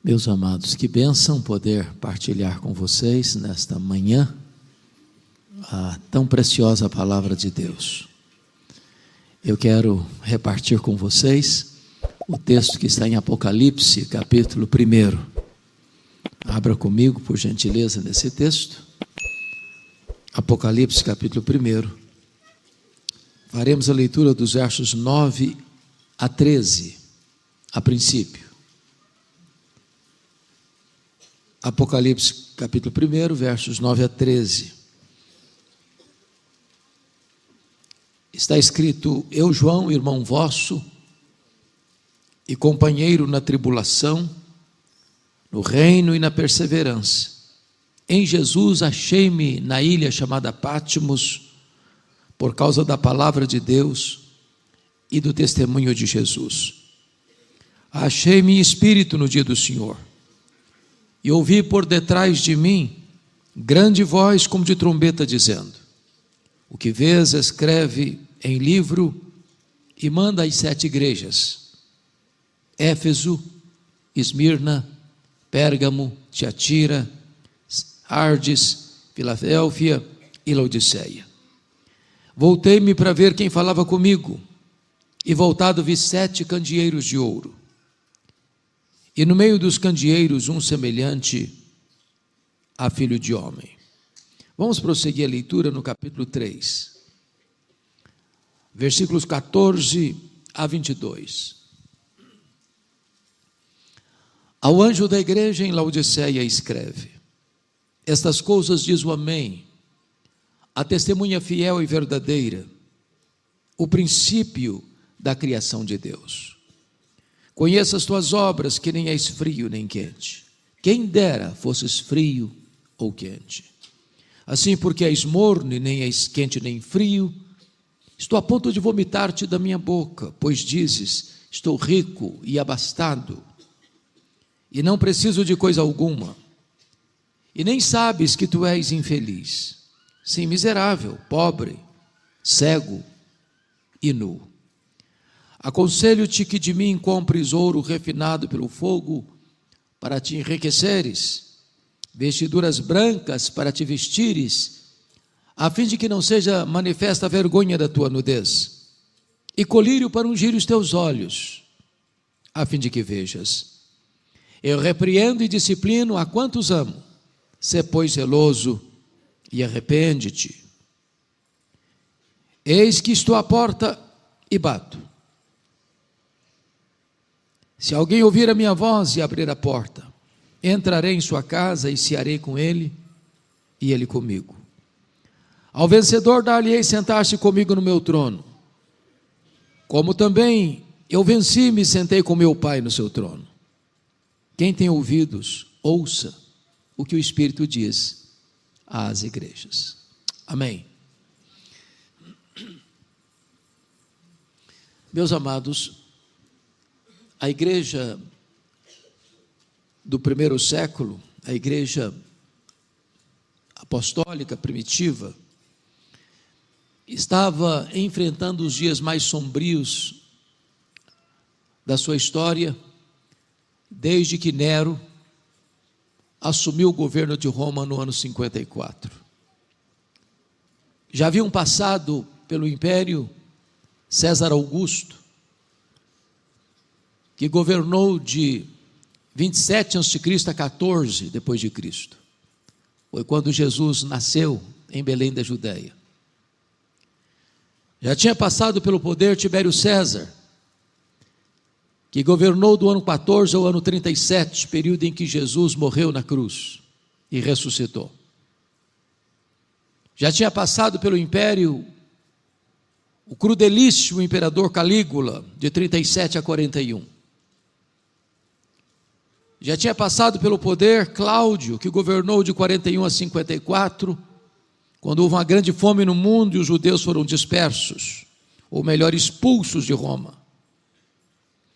Meus amados, que bênção poder partilhar com vocês nesta manhã a tão preciosa palavra de Deus. Eu quero repartir com vocês o texto que está em Apocalipse, capítulo 1. Abra comigo, por gentileza, nesse texto. Apocalipse, capítulo 1. Faremos a leitura dos versos 9 a 13, a princípio. Apocalipse, capítulo 1, versos 9 a 13. Está escrito: Eu, João, irmão vosso, e companheiro na tribulação, no reino e na perseverança, em Jesus achei-me na ilha chamada Patmos, por causa da palavra de Deus e do testemunho de Jesus. Achei-me em espírito no dia do Senhor, e ouvi por detrás de mim grande voz como de trombeta dizendo: o que vês escreve em livro e manda às 7 igrejas: Éfeso, Esmirna, Pérgamo, Tiatira, Sardes, Filadélfia e Laodiceia. Voltei-me para ver quem falava comigo, e voltado vi 7 candeeiros de ouro, e no meio dos candeeiros um semelhante a filho de homem. Vamos prosseguir a leitura no capítulo 3, versículos 14 a 22. Ao anjo da igreja em Laodiceia escreve: estas coisas diz o Amém, a testemunha fiel e verdadeira, o princípio da criação de Deus. Conheça as tuas obras, que nem és frio nem quente. Quem dera fosses frio ou quente. Assim, porque és morno e nem és quente nem frio, estou a ponto de vomitar-te da minha boca, pois dizes: estou rico e abastado, e não preciso de coisa alguma, e nem sabes que tu és infeliz, sim, miserável, pobre, cego e nu. Aconselho-te que de mim compres ouro refinado pelo fogo, para te enriqueceres, vestiduras brancas para te vestires, a fim de que não seja manifesta a vergonha da tua nudez, e colírio para ungir os teus olhos, a fim de que vejas. Eu repreendo e disciplino a quantos amo. Sê, pois, zeloso e arrepende-te. Eis que estou à porta e bato. Se alguém ouvir a minha voz e abrir a porta, entrarei em sua casa e cearei com ele e ele comigo. Ao vencedor dar-lhe-ei sentar-se comigo no meu trono, como também eu venci e me sentei com meu Pai no seu trono. Quem tem ouvidos, ouça o que o Espírito diz às igrejas. Amém. Meus amados, a igreja do primeiro século, a igreja apostólica primitiva, estava enfrentando os dias mais sombrios da sua história, desde que Nero assumiu o governo de Roma no ano 54. Já haviam passado pelo império César Augusto, que governou de 27 a.C. a 14 depois de Cristo. Foi quando Jesus nasceu em Belém da Judéia. Já tinha passado pelo poder Tibério César, que governou do ano 14 ao ano 37, período em que Jesus morreu na cruz e ressuscitou. Já tinha passado pelo império o crudelíssimo imperador Calígula, de 37 a 41. Já tinha passado pelo poder Cláudio, que governou de 41 a 54, quando houve uma grande fome no mundo e os judeus foram dispersos, ou melhor, expulsos de Roma.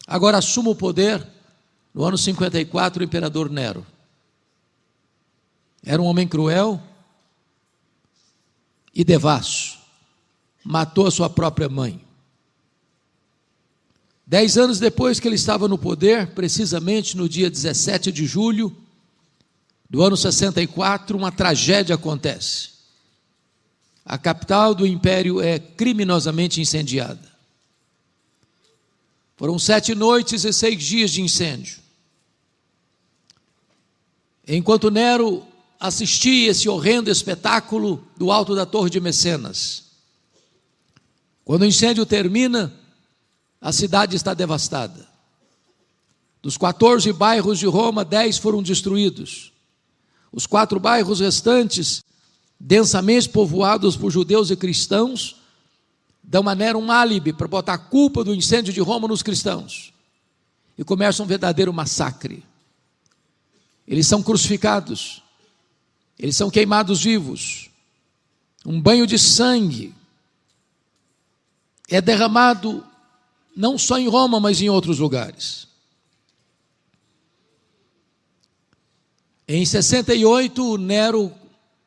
Agora assume o poder, no ano 54, o imperador Nero. Era um homem cruel e devasso, matou a sua própria mãe. 10 anos depois que ele estava no poder, precisamente no dia 17 de julho do ano 64, uma tragédia acontece. A capital do império é criminosamente incendiada. Foram 7 noites e 6 dias de incêndio. Enquanto Nero assistia esse horrendo espetáculo do alto da Torre de Mecenas, quando o incêndio termina, a cidade está devastada. Dos 14 bairros de Roma, 10 foram destruídos. Os 4 bairros restantes, densamente povoados por judeus e cristãos, dão a Nero um álibi para botar a culpa do incêndio de Roma nos cristãos. E começa um verdadeiro massacre. Eles são crucificados, eles são queimados vivos, um banho de sangue é derramado não só em Roma, mas em outros lugares. Em 68, Nero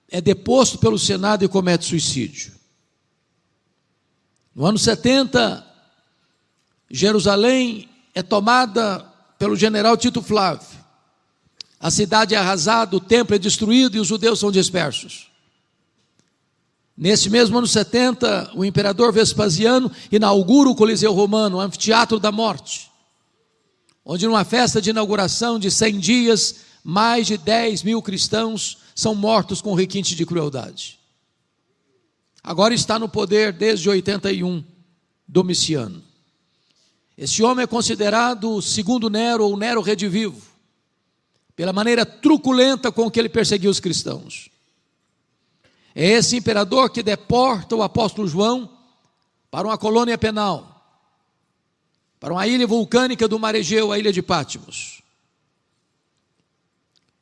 é deposto pelo Senado e comete suicídio. No ano 70, Jerusalém é tomada pelo general Tito Flávio. A cidade é arrasada, o templo é destruído e os judeus são dispersos. Nesse mesmo ano 70, o imperador Vespasiano inaugura o Coliseu Romano, o Anfiteatro da Morte, onde numa festa de inauguração de 100 dias, mais de 10 mil cristãos são mortos com requinte de crueldade. Agora está no poder desde 81, Domiciano. Esse homem é considerado o segundo Nero, ou Nero redivivo, pela maneira truculenta com que ele perseguiu os cristãos. É esse imperador que deporta o apóstolo João para uma colônia penal, para uma ilha vulcânica do mar Egeu, a ilha de Patmos,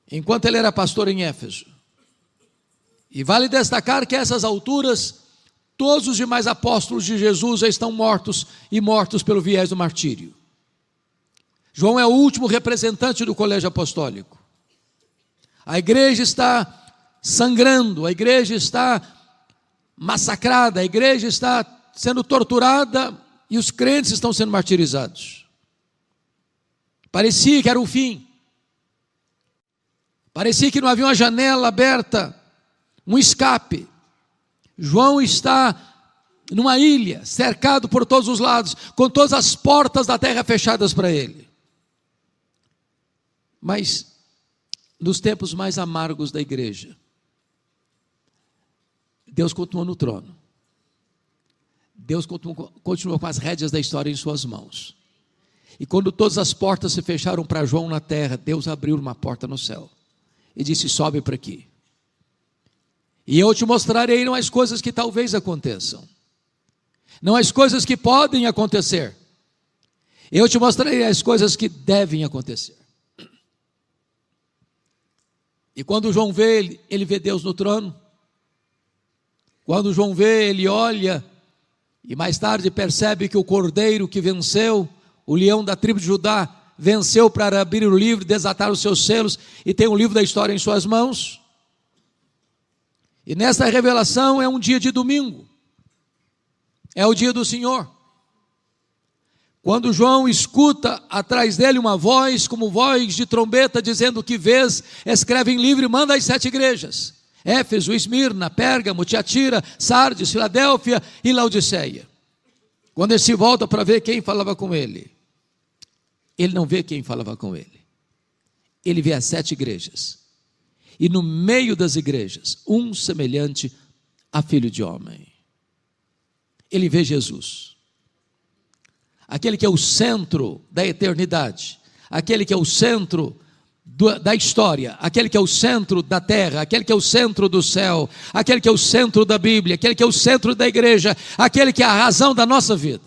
enquanto ele era pastor em Éfeso. E vale destacar que a essas alturas, todos os demais apóstolos de Jesus já estão mortos, e mortos pelo viés do martírio. João é o último representante do colégio apostólico. A igreja está sangrando, a igreja está massacrada, a igreja está sendo torturada e os crentes estão sendo martirizados. Parecia que era o fim, parecia que não havia uma janela aberta, um escape. João está numa ilha, cercado por todos os lados, com todas as portas da terra fechadas para ele. Mas nos tempos mais amargos da igreja, Deus continua no trono. Deus continua com as rédeas da história em suas mãos. E quando todas as portas se fecharam para João na terra, Deus abriu uma porta no céu e disse: sobe para aqui, e eu te mostrarei não as coisas que talvez aconteçam, não as coisas que podem acontecer, eu te mostrarei as coisas que devem acontecer. E quando João vê, ele vê Deus no trono. Quando João vê, ele olha e mais tarde percebe que o cordeiro que venceu, o leão da tribo de Judá, venceu para abrir o livro, desatar os seus selos, e tem o livro da história em suas mãos. E nessa revelação é um dia de domingo, é o dia do Senhor. Quando João escuta atrás dele uma voz, como voz de trombeta, dizendo: que vês, escreve em livro e manda às 7 igrejas: Éfeso, Esmirna, Pérgamo, Tiatira, Sardes, Filadélfia e Laodiceia. Quando ele se volta para ver quem falava com ele, ele não vê quem falava com ele, ele vê as 7 igrejas, e no meio das igrejas, um semelhante a filho de homem. Ele vê Jesus, aquele que é o centro da eternidade, aquele que é o centro da história, aquele que é o centro da terra, aquele que é o centro do céu, aquele que é o centro da Bíblia, aquele que é o centro da igreja, aquele que é a razão da nossa vida.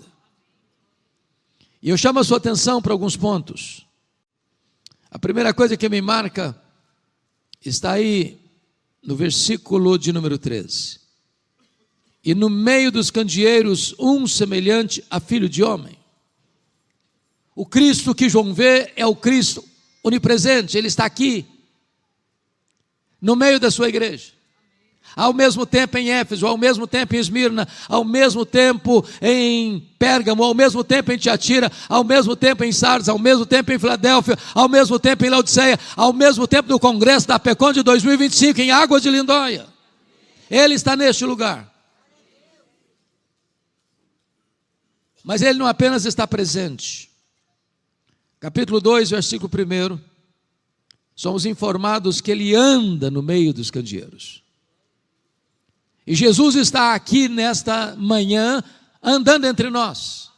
E eu chamo a sua atenção para alguns pontos. A primeira coisa que me marca está aí no versículo de número 13. E no meio dos candeeiros, um semelhante a filho de homem. O Cristo que João vê é o Cristo onipresente, ele está aqui, no meio da sua igreja. Ao mesmo tempo em Éfeso, ao mesmo tempo em Esmirna, ao mesmo tempo em Pérgamo, ao mesmo tempo em Tiatira, ao mesmo tempo em Sardes, ao mesmo tempo em Filadélfia, ao mesmo tempo em Laodiceia, ao mesmo tempo no Congresso da PECON de 2025 em Águas de Lindóia. Ele está neste lugar. Mas ele não apenas está presente. Capítulo 2, versículo 1, somos informados que ele anda no meio dos candeeiros. E Jesus está aqui nesta manhã, andando entre nós,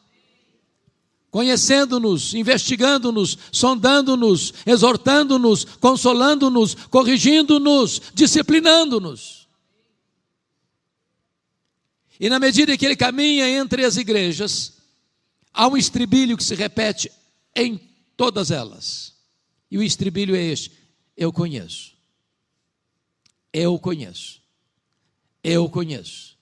conhecendo-nos, investigando-nos, sondando-nos, exortando-nos, consolando-nos, corrigindo-nos, disciplinando-nos. E na medida que ele caminha entre as igrejas, há um estribilho que se repete em todas elas. E o estribilho é este: eu conheço. Eu conheço. Eu conheço,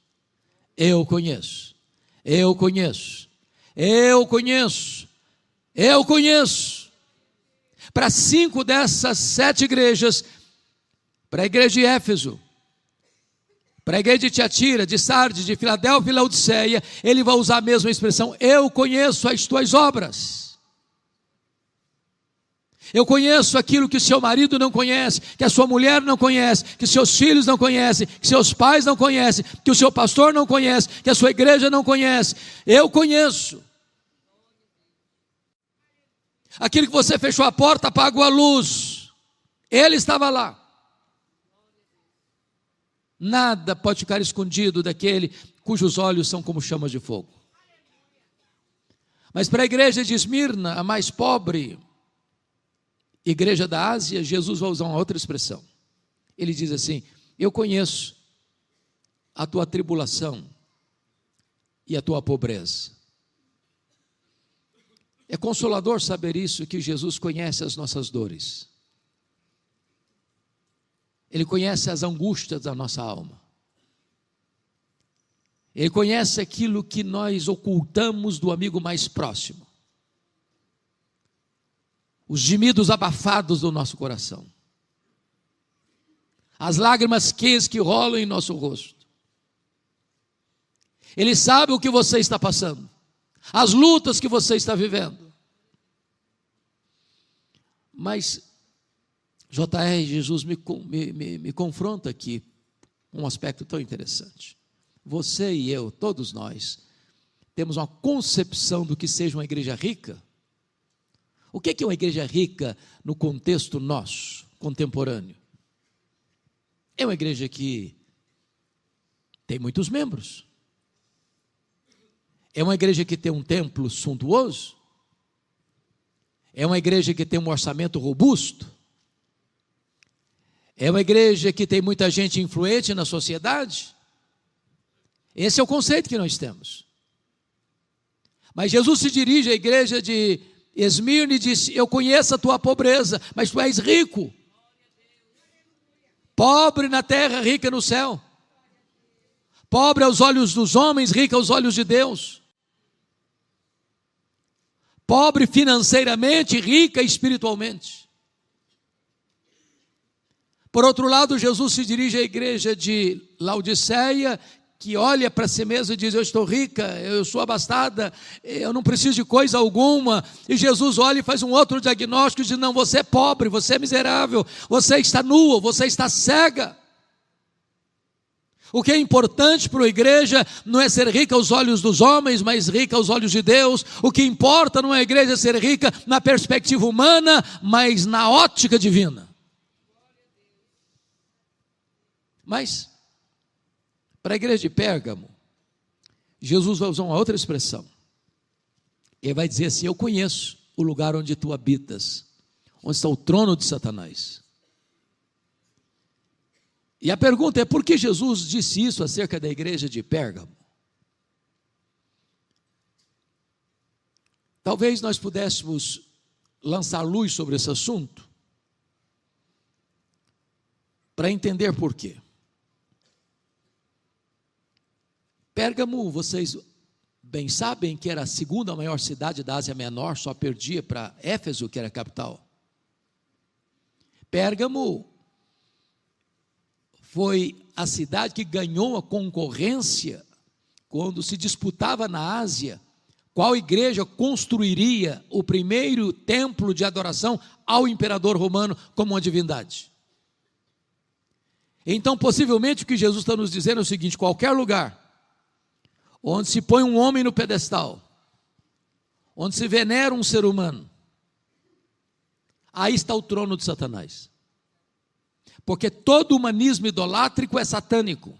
eu conheço, eu conheço, eu conheço, eu conheço. Para 5 dessas 7 igrejas, para a igreja de Éfeso, para a igreja de Tiatira, de Sardes, de Filadélfia e Laodiceia, ele vai usar a mesma expressão: eu conheço as tuas obras. Eu conheço aquilo que seu marido não conhece, que a sua mulher não conhece, que seus filhos não conhecem, que seus pais não conhecem, que o seu pastor não conhece, que a sua igreja não conhece. Eu conheço. Aquilo que você fechou a porta, apagou a luz, ele estava lá. Nada pode ficar escondido daquele cujos olhos são como chamas de fogo. Mas para a igreja de Esmirna, a mais pobre igreja da Ásia, Jesus vai usar uma outra expressão. Ele diz assim: eu conheço a tua tribulação e a tua pobreza. É consolador saber isso, que Jesus conhece as nossas dores. Ele conhece as angústias da nossa alma. Ele conhece aquilo que nós ocultamos do amigo mais próximo. Os gemidos abafados do nosso coração, as lágrimas quentes que rolam em nosso rosto. Ele sabe o que você está passando, as lutas que você está vivendo. Mas J.R. Jesus me confronta aqui com um aspecto tão interessante. Você e eu, todos nós, temos uma concepção do que seja uma igreja rica. O que é uma igreja rica no contexto nosso, contemporâneo? É uma igreja que tem muitos membros. É uma igreja que tem um templo suntuoso. É uma igreja que tem um orçamento robusto. É uma igreja que tem muita gente influente na sociedade. Esse é o conceito que nós temos. Mas Jesus se dirige à igreja de Esmirna e disse: eu conheço a tua pobreza, mas tu és rico. Pobre na terra, rica no céu. Pobre aos olhos dos homens, rica aos olhos de Deus. Pobre financeiramente, rica espiritualmente. Por outro lado, Jesus se dirige à igreja de Laodiceia, que olha para si mesma e diz: eu estou rica, eu sou abastada, eu não preciso de coisa alguma. E Jesus olha e faz um outro diagnóstico e diz: não, você é pobre, você é miserável, você está nua, você está cega. O que é importante para a igreja não é ser rica aos olhos dos homens, mas rica aos olhos de Deus. O que importa não é a igreja ser rica na perspectiva humana, mas na ótica divina. Mas para a igreja de Pérgamo, Jesus vai usar uma outra expressão. Ele vai dizer assim: eu conheço o lugar onde tu habitas, onde está o trono de Satanás. E a pergunta é: por que Jesus disse isso acerca da igreja de Pérgamo? Talvez nós pudéssemos lançar luz sobre esse assunto, para entender por quê. Pérgamo, vocês bem sabem que era a segunda maior cidade da Ásia Menor, só perdia para Éfeso, que era a capital. Pérgamo foi a cidade que ganhou a concorrência quando se disputava na Ásia qual igreja construiria o primeiro templo de adoração ao imperador romano como uma divindade. Então, possivelmente, o que Jesus está nos dizendo é o seguinte: qualquer lugar onde se põe um homem no pedestal, onde se venera um ser humano, aí está o trono de Satanás. Porque todo humanismo idolátrico é satânico.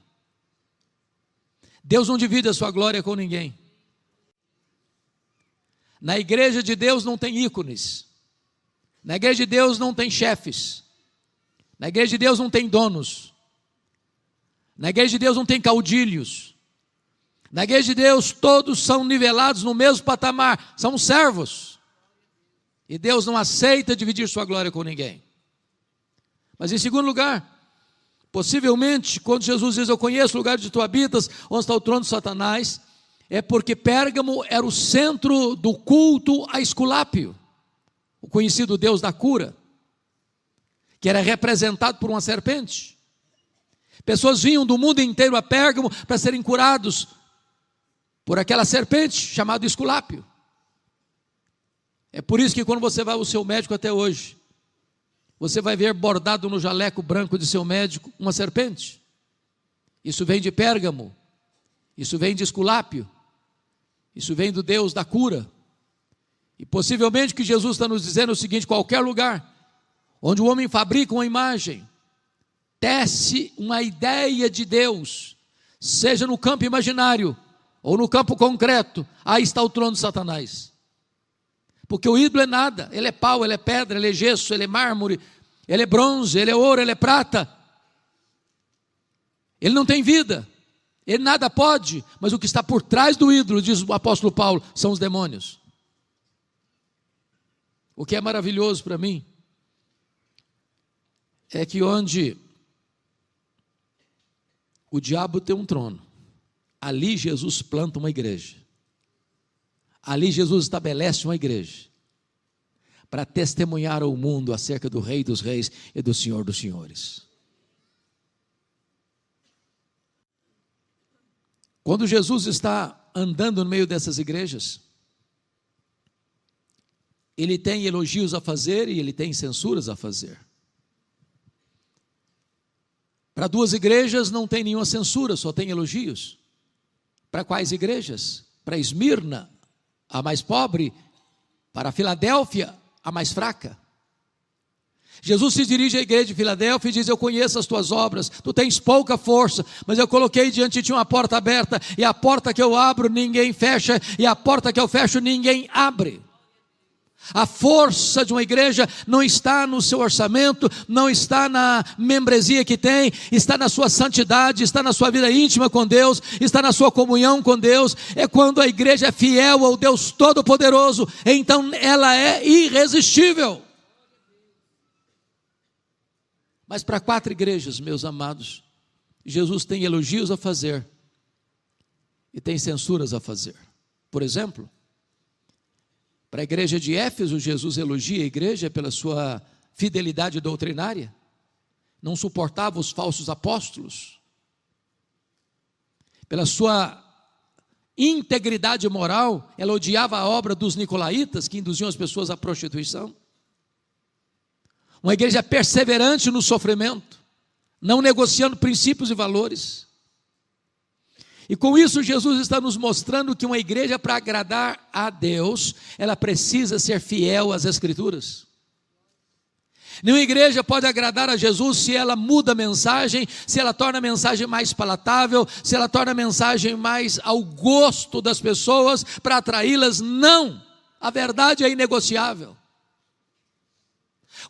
Deus não divide a sua glória com ninguém. Na igreja de Deus não tem ícones. Na igreja de Deus não tem chefes. Na igreja de Deus não tem donos. Na igreja de Deus não tem caudilhos. Na igreja de Deus todos são nivelados no mesmo patamar, são servos. E Deus não aceita dividir sua glória com ninguém. Mas em segundo lugar, possivelmente, quando Jesus diz: eu conheço o lugar onde tu habitas, onde está o trono de Satanás, é porque Pérgamo era o centro do culto a Esculápio, o conhecido deus da cura, que era representado por uma serpente. Pessoas vinham do mundo inteiro a Pérgamo para serem curados por aquela serpente chamada Esculápio. É por isso que quando você vai ao seu médico até hoje, você vai ver bordado no jaleco branco de seu médico uma serpente. Isso vem de Pérgamo, isso vem de Esculápio, isso vem do Deus da cura. E possivelmente o que Jesus está nos dizendo é o seguinte: qualquer lugar onde o homem fabrica uma imagem, tece uma ideia de Deus, seja no campo imaginário ou no campo concreto, aí está o trono de Satanás. Porque o ídolo é nada, ele é pau, ele é pedra, ele é gesso, ele é mármore, ele é bronze, ele é ouro, ele é prata. Ele não tem vida, ele nada pode, mas o que está por trás do ídolo, diz o apóstolo Paulo, são os demônios. O que é maravilhoso para mim é que onde o diabo tem um trono, ali Jesus planta uma igreja. Ali Jesus estabelece uma igreja para testemunhar ao mundo acerca do Rei dos Reis e do Senhor dos Senhores. Quando Jesus está andando no meio dessas igrejas, ele tem elogios a fazer e ele tem censuras a fazer. Para duas igrejas não tem nenhuma censura, só tem elogios. Para quais igrejas? Para Esmirna, a mais pobre, para a Filadélfia, a mais fraca. Jesus se dirige à igreja de Filadélfia e diz: eu conheço as tuas obras, tu tens pouca força, mas eu coloquei diante de ti uma porta aberta, e a porta que eu abro ninguém fecha, e a porta que eu fecho ninguém abre. A força de uma igreja não está no seu orçamento, não está na membresia que tem, está na sua santidade, está na sua vida íntima com Deus, está na sua comunhão com Deus. É quando a igreja é fiel ao Deus Todo-Poderoso, então ela é irresistível. Mas para 4 igrejas, meus amados, Jesus tem elogios a fazer e tem censuras a fazer. Por exemplo, para a igreja de Éfeso, Jesus elogia a igreja pela sua fidelidade doutrinária, não suportava os falsos apóstolos, pela sua integridade moral, ela odiava a obra dos nicolaítas, que induziam as pessoas à prostituição. Uma igreja perseverante no sofrimento, não negociando princípios e valores. E com isso Jesus está nos mostrando que uma igreja, para agradar a Deus, ela precisa ser fiel às Escrituras. Nenhuma igreja pode agradar a Jesus se ela muda a mensagem, se ela torna a mensagem mais palatável, se ela torna a mensagem mais ao gosto das pessoas, para atraí-las. Não, a verdade é inegociável.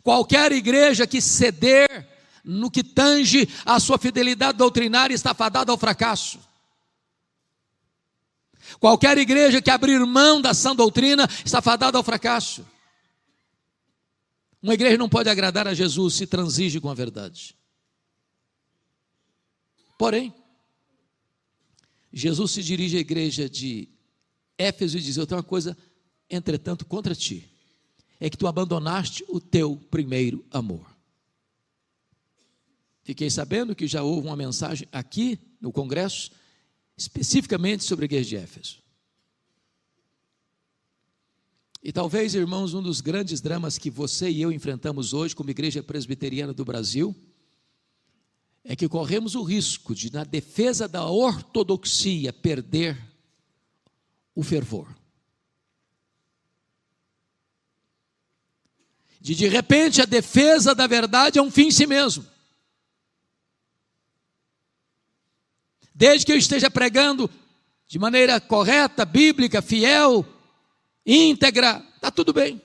Qualquer igreja que ceder no que tange a sua fidelidade doutrinária está fadada ao fracasso. Qualquer igreja que abrir mão da sã doutrina está fadada ao fracasso. Uma igreja não pode agradar a Jesus se transige com a verdade. Porém, Jesus se dirige à igreja de Éfeso e diz: eu tenho uma coisa, entretanto, contra ti, é que tu abandonaste o teu primeiro amor. Fiquei sabendo que já houve uma mensagem aqui no Congresso, especificamente sobre a igreja de Éfeso. E talvez, irmãos, um dos grandes dramas que você e eu enfrentamos hoje como igreja presbiteriana do Brasil, é que corremos o risco de, na defesa da ortodoxia, perder o fervor. De repente, a defesa da verdade é um fim em si mesmo. Desde que eu esteja pregando de maneira correta, bíblica, fiel, íntegra, está tudo bem.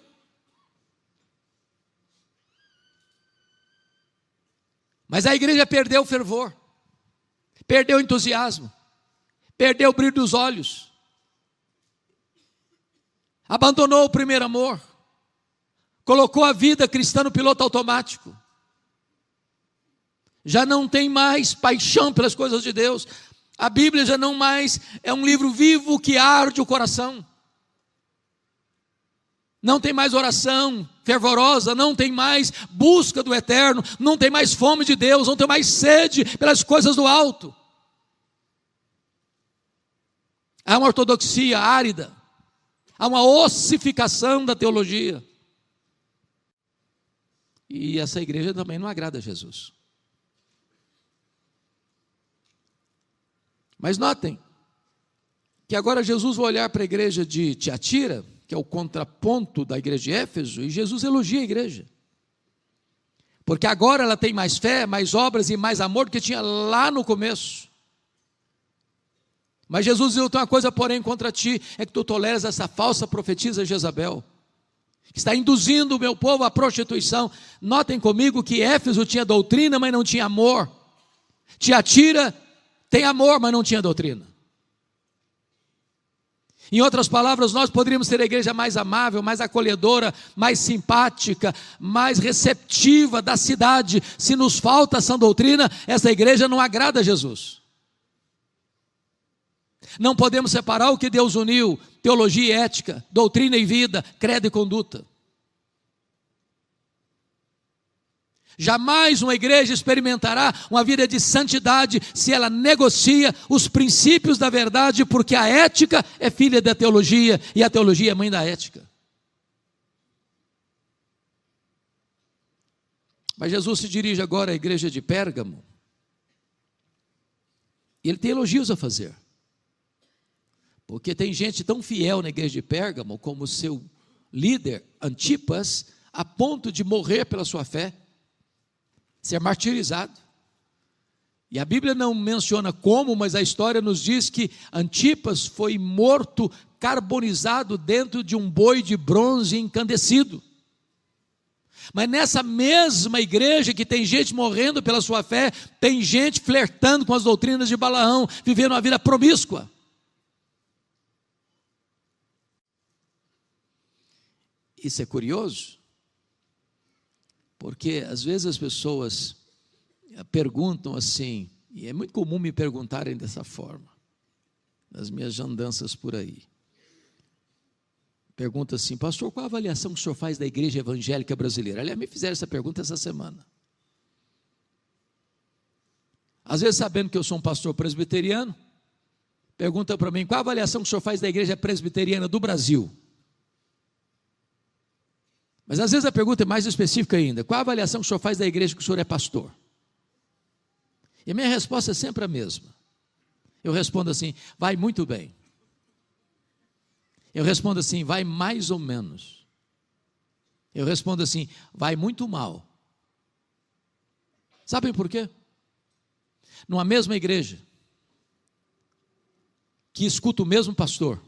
Mas a igreja perdeu o fervor, perdeu o entusiasmo, perdeu o brilho dos olhos, abandonou o primeiro amor, colocou a vida cristã no piloto automático, já não tem mais paixão pelas coisas de Deus, a Bíblia já não mais é um livro vivo que arde o coração, não tem mais oração fervorosa, não tem mais busca do eterno, não tem mais fome de Deus, não tem mais sede pelas coisas do alto. Há uma ortodoxia árida, há uma ossificação da teologia. E essa igreja também não agrada a Jesus. Mas notem que agora Jesus vai olhar para a igreja de Tiatira, que é o contraponto da igreja de Éfeso, e Jesus elogia a igreja. Porque agora ela tem mais fé, mais obras e mais amor do que tinha lá no começo. Mas Jesus diz: eu tenho uma coisa, porém, contra ti, é que tu toleras essa falsa profetisa Jezabel, que está induzindo o meu povo à prostituição. Notem comigo que Éfeso tinha doutrina, mas não tinha amor. Tiatira tem amor, mas não tinha doutrina. Em outras palavras, nós poderíamos ter a igreja mais amável, mais acolhedora, mais simpática, mais receptiva da cidade. Se nos falta essa doutrina, essa igreja não agrada a Jesus. Não podemos separar o que Deus uniu: teologia e ética, doutrina e vida, credo e conduta. Jamais uma igreja experimentará uma vida de santidade se ela negocia os princípios da verdade, porque a ética é filha da teologia e a teologia é mãe da ética. Mas Jesus se dirige agora à igreja de Pérgamo e ele tem elogios a fazer, porque tem gente tão fiel na igreja de Pérgamo como seu líder Antipas, a ponto de morrer pela sua fé, ser martirizado. E a Bíblia não menciona como, mas a história nos diz que Antipas foi morto, carbonizado dentro de um boi de bronze incandescido. Mas nessa mesma igreja que tem gente morrendo pela sua fé, tem gente flertando com as doutrinas de Balaão, vivendo uma vida promíscua. Isso é curioso, porque às vezes as pessoas perguntam assim, e é muito comum me perguntarem dessa forma, nas minhas andanças por aí. Pergunta assim: pastor, qual a avaliação que o senhor faz da igreja evangélica brasileira? Aliás, me fizeram essa pergunta essa semana. Às vezes, sabendo que eu sou um pastor presbiteriano, pergunta para mim: qual a avaliação que o senhor faz da igreja presbiteriana do Brasil? Mas às vezes a pergunta é mais específica ainda: qual a avaliação que o senhor faz da igreja que o senhor é pastor? E a minha resposta é sempre a mesma. Eu respondo assim: vai muito bem. Eu respondo assim: vai mais ou menos. Eu respondo assim: vai muito mal. Sabem por quê? Numa mesma igreja, que escuta o mesmo pastor,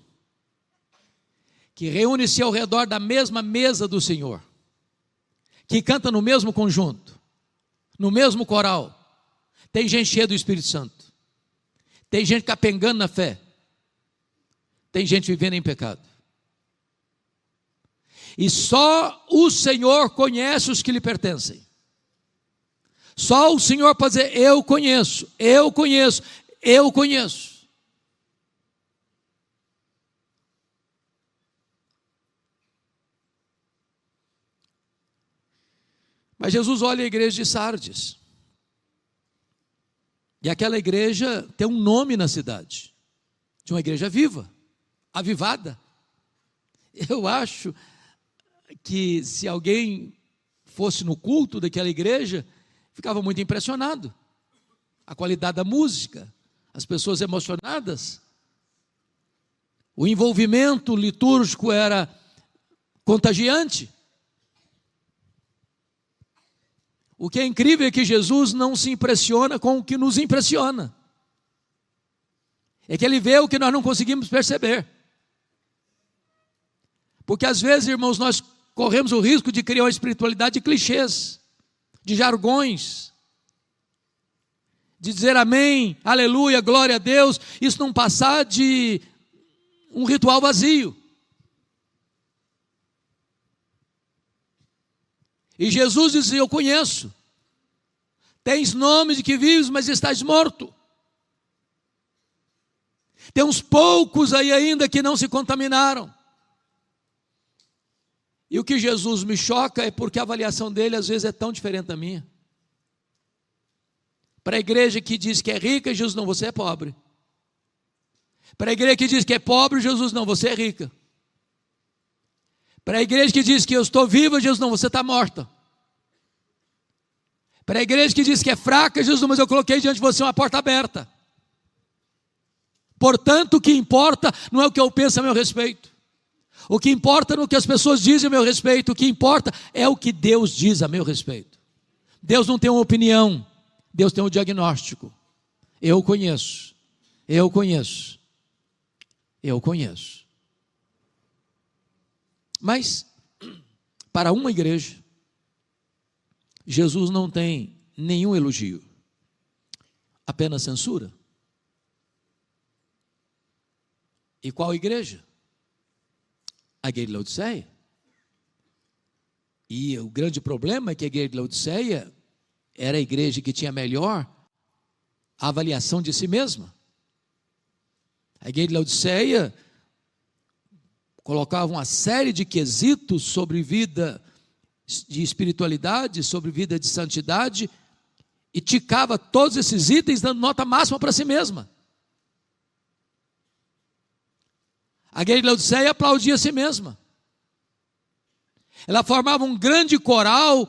que reúne-se ao redor da mesma mesa do Senhor, que canta no mesmo conjunto, no mesmo coral, tem gente cheia do Espírito Santo, tem gente capengando na fé, tem gente vivendo em pecado. E só o Senhor conhece os que lhe pertencem. Só o Senhor pode dizer: eu conheço, eu conheço, eu conheço. Mas Jesus olha a igreja de Sardes E aquela igreja tem um nome na cidade, de uma igreja viva, avivada. Eu acho que se alguém fosse no culto daquela igreja, ficava muito impressionado. A qualidade da música, as pessoas emocionadas, o envolvimento litúrgico era contagiante. O que é incrível é que Jesus não se impressiona com o que nos impressiona. É que ele vê o que nós não conseguimos perceber. Porque às vezes, irmãos, nós corremos o risco de criar uma espiritualidade de clichês, de jargões, de dizer amém, aleluia, glória a Deus, isso não passar de um ritual vazio. E Jesus disse: eu conheço, tens nome de que vives, mas estás morto. Tem uns poucos aí ainda que não se contaminaram. E o que Jesus me choca é porque a avaliação dele às vezes é tão diferente da minha. Para a igreja que diz que é rica, Jesus: não, você é pobre. Para a igreja que diz que é pobre, Jesus: não, você é rica. Para a igreja que diz que eu estou viva, Jesus: não, você está morta. Para a igreja que diz que é fraca, Jesus: não, mas eu coloquei diante de você uma porta aberta. Portanto, o que importa não é o que eu penso a meu respeito. O que importa não é o que as pessoas dizem a meu respeito. O que importa é o que Deus diz a meu respeito. Deus não tem uma opinião, Deus tem um diagnóstico. Eu conheço, eu conheço, eu conheço. Mas, para uma igreja, Jesus não tem nenhum elogio, apenas censura. E qual igreja? A igreja de Laodiceia. E o grande problema é que a igreja de Laodiceia era a igreja que tinha melhor avaliação de si mesma. A igreja de Laodiceia colocava uma série de quesitos sobre vida de espiritualidade, sobre vida de santidade, e ticava todos esses itens dando nota máxima para si mesma. A igreja de Laodiceia aplaudia a si mesma. Ela formava um grande coral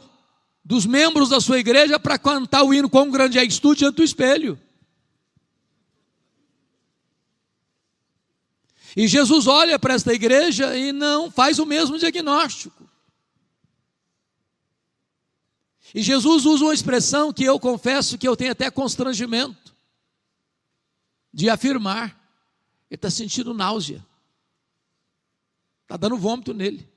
dos membros da sua igreja para cantar o hino "Quão grande és tu" diante do espelho. E Jesus olha para esta igreja e não faz o mesmo diagnóstico. E Jesus usa uma expressão que eu confesso que eu tenho até constrangimento de afirmar. Ele está sentindo náusea. Está dando vômito nele.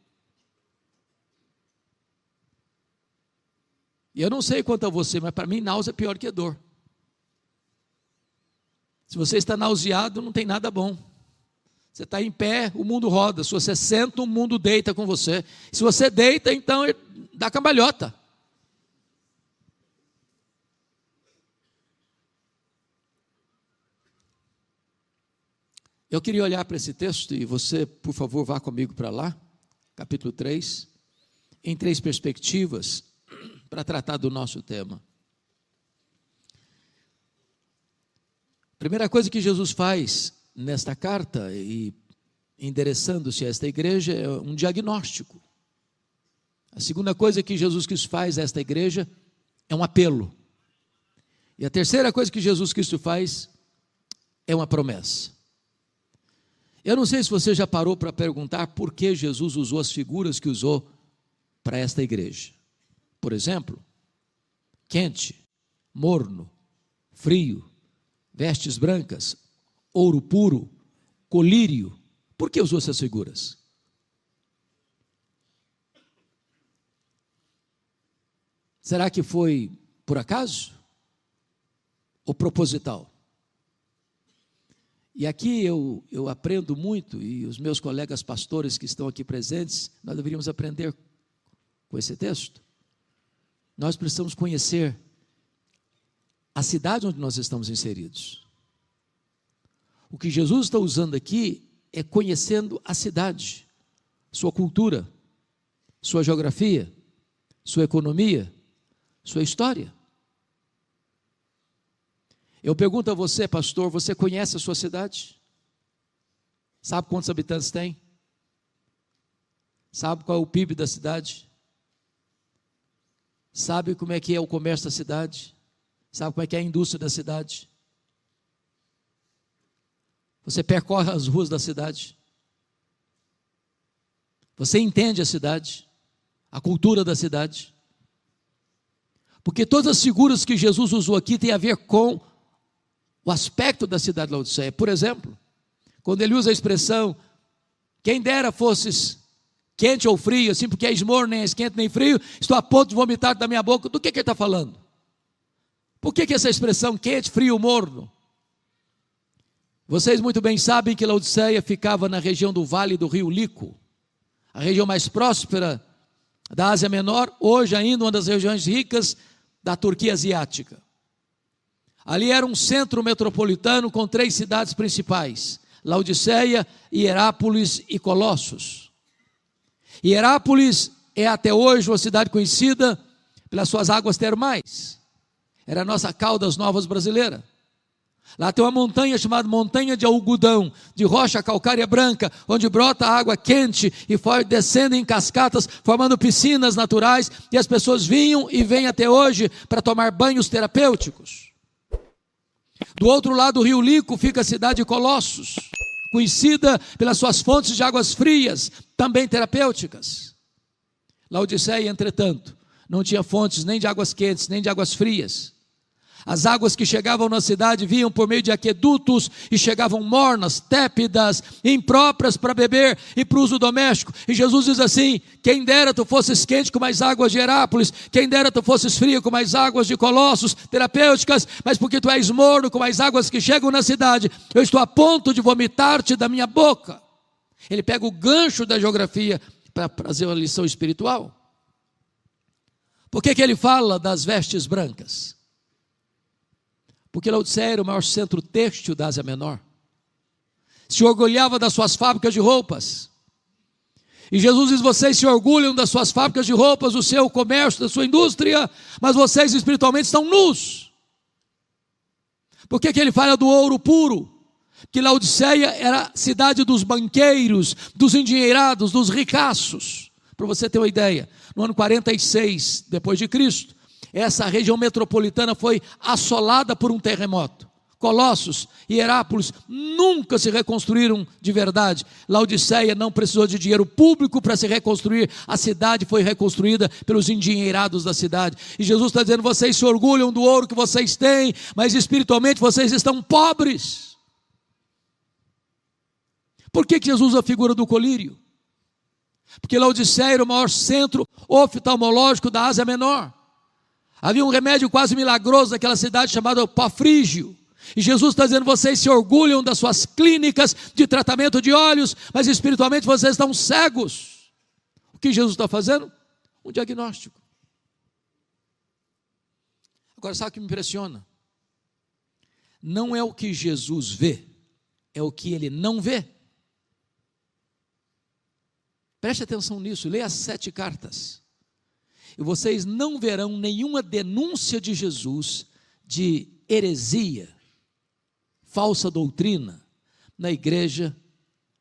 E eu não sei quanto a você, mas para mim náusea é pior que dor. Se você está nauseado, não tem nada bom. Você está em pé, o mundo roda. Se você senta, o mundo deita com você. Se você deita, então dá cambalhota. Eu queria olhar para esse texto, e você, por favor, vá comigo para lá, capítulo 3, em 3 perspectivas, para tratar do nosso tema. Primeira coisa que Jesus faz nesta carta, e endereçando-se a esta igreja, é um diagnóstico. A segunda coisa que Jesus Cristo faz a esta igreja é um apelo. E a terceira coisa que Jesus Cristo faz é uma promessa. Eu não sei se você já parou para perguntar por que Jesus usou as figuras que usou para esta igreja. Por exemplo, quente, morno, frio, vestes brancas, ouro puro, colírio. Por que usou essas figuras? Será que foi por acaso? Ou proposital? E aqui eu aprendo muito, e os meus colegas pastores que estão aqui presentes, nós deveríamos aprender com esse texto. Nós precisamos conhecer a cidade onde nós estamos inseridos. O que Jesus está usando aqui é conhecendo a cidade, sua cultura, sua geografia, sua economia, sua história. Eu pergunto a você, pastor, você conhece a sua cidade? Sabe quantos habitantes tem? Sabe qual é o PIB da cidade? Sabe como é que é o comércio da cidade? Sabe como é que é a indústria da cidade? Você percorre as ruas da cidade? Você entende a cidade? A cultura da cidade? Porque todas as figuras que Jesus usou aqui têm a ver com o aspecto da cidade de Laodiceia. Por exemplo, quando ele usa a expressão, quem dera fosses quente ou frio, assim, porque és morno, nem és quente nem frio, estou a ponto de vomitar da minha boca. Do que ele está falando? Por que essa expressão quente, frio, morno? Vocês muito bem sabem que Laodiceia ficava na região do Vale do Rio Lico, a região mais próspera da Ásia Menor, hoje ainda uma das regiões ricas da Turquia asiática. Ali era um centro metropolitano com 3 cidades principais: Laodiceia, Hierápolis e Colossos. Hierápolis é até hoje uma cidade conhecida pelas suas águas termais. Era a nossa Caldas Novas brasileira. Lá tem uma montanha chamada Montanha de Algodão, de rocha calcária branca, onde brota água quente e foi descendo em cascatas, formando piscinas naturais, e as pessoas vinham e vêm até hoje para tomar banhos terapêuticos. Do outro lado do Rio Lico fica a cidade de Colossos, conhecida pelas suas fontes de águas frias, também terapêuticas. Laodiceia, entretanto, não tinha fontes nem de águas quentes, nem de águas frias. As águas que chegavam na cidade vinham por meio de aquedutos e chegavam mornas, tépidas, impróprias para beber e para uso doméstico. E Jesus diz assim: quem dera tu fosses quente com mais águas de Hierápolis, quem dera tu fosses frio com mais águas de Colossos, terapêuticas, mas porque tu és morno com mais águas que chegam na cidade, eu estou a ponto de vomitar-te da minha boca. Ele pega o gancho da geografia para trazer uma lição espiritual. Por que ele fala das vestes brancas? Porque Laodiceia era o maior centro têxtil da Ásia Menor, se orgulhava das suas fábricas de roupas, e Jesus diz: vocês se orgulham das suas fábricas de roupas, do seu comércio, da sua indústria, mas vocês espiritualmente estão nus. Por que ele fala do ouro puro? Que Laodiceia era a cidade dos banqueiros, dos endinheirados, dos ricaços. Para você ter uma ideia, no ano 46 depois de Cristo, essa região metropolitana foi assolada por um terremoto. Colossos e Hierápolis nunca se reconstruíram de verdade. Laodiceia não precisou de dinheiro público para se reconstruir. A cidade foi reconstruída pelos endinheirados da cidade. E Jesus está dizendo: vocês se orgulham do ouro que vocês têm, mas espiritualmente vocês estão pobres. Por que Jesus usa a figura do colírio? Porque Laodiceia era o maior centro oftalmológico da Ásia Menor. Havia um remédio quase milagroso naquela cidade chamado pó frígio. E Jesus está dizendo: vocês se orgulham das suas clínicas de tratamento de olhos, mas espiritualmente vocês estão cegos. O que Jesus está fazendo? Um diagnóstico. Agora, sabe o que me impressiona? Não é o que Jesus vê, é o que ele não vê. Preste atenção nisso, leia as 7 cartas. E vocês não verão nenhuma denúncia de Jesus de heresia, falsa doutrina, na igreja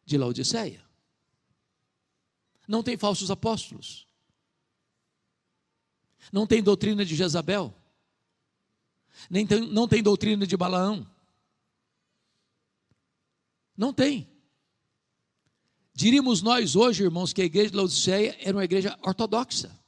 de Laodiceia. Não tem falsos apóstolos. Não tem doutrina de Jezabel. Não tem doutrina de Balaão. Não tem. Diríamos nós hoje, irmãos, que a igreja de Laodiceia era uma igreja ortodoxa.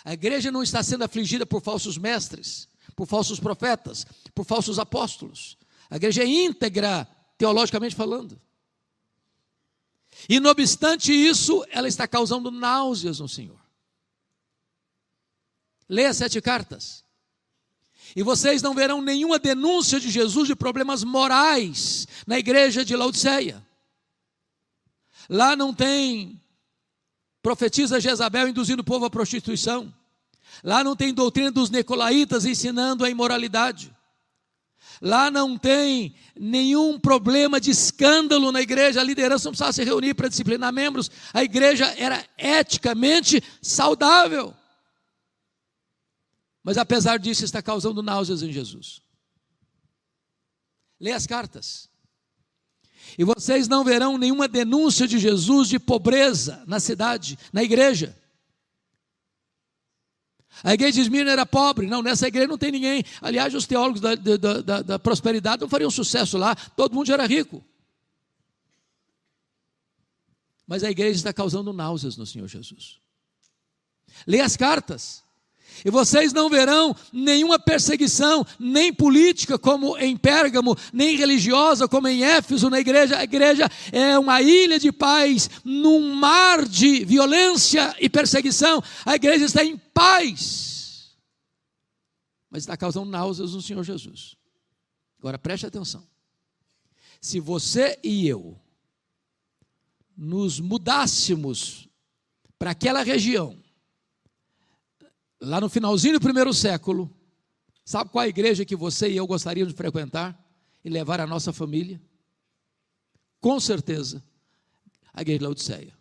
A igreja não está sendo afligida por falsos mestres, por falsos profetas, por falsos apóstolos. A igreja é íntegra, teologicamente falando. E não obstante isso, ela está causando náuseas no Senhor. Leia as 7 cartas. E vocês não verão nenhuma denúncia de Jesus de problemas morais na igreja de Laodiceia. Lá não tem profetiza Jezabel induzindo o povo à prostituição. Lá não tem doutrina dos nicolaítas ensinando a imoralidade. Lá não tem nenhum problema de escândalo na igreja. A liderança não precisava se reunir para disciplinar membros. A igreja era eticamente saudável. Mas apesar disso, está causando náuseas em Jesus. Leia as cartas. E vocês não verão nenhuma denúncia de Jesus de pobreza na cidade, na igreja. A igreja de Esmirna era pobre. Não, nessa igreja não tem ninguém. Aliás, os teólogos da prosperidade não fariam sucesso lá. Todo mundo já era rico. Mas a igreja está causando náuseas no Senhor Jesus. Leia as cartas. E vocês não verão nenhuma perseguição, nem política como em Pérgamo, nem religiosa como em Éfeso, na igreja. A igreja é uma ilha de paz, num mar de violência e perseguição. A igreja está em paz, mas está causando náuseas no Senhor Jesus. Agora preste atenção. Se você e eu nos mudássemos para aquela região, lá no finalzinho do primeiro século, sabe qual a igreja que você e eu gostaríamos de frequentar e levar a nossa família? Com certeza, a igreja de Laodiceia.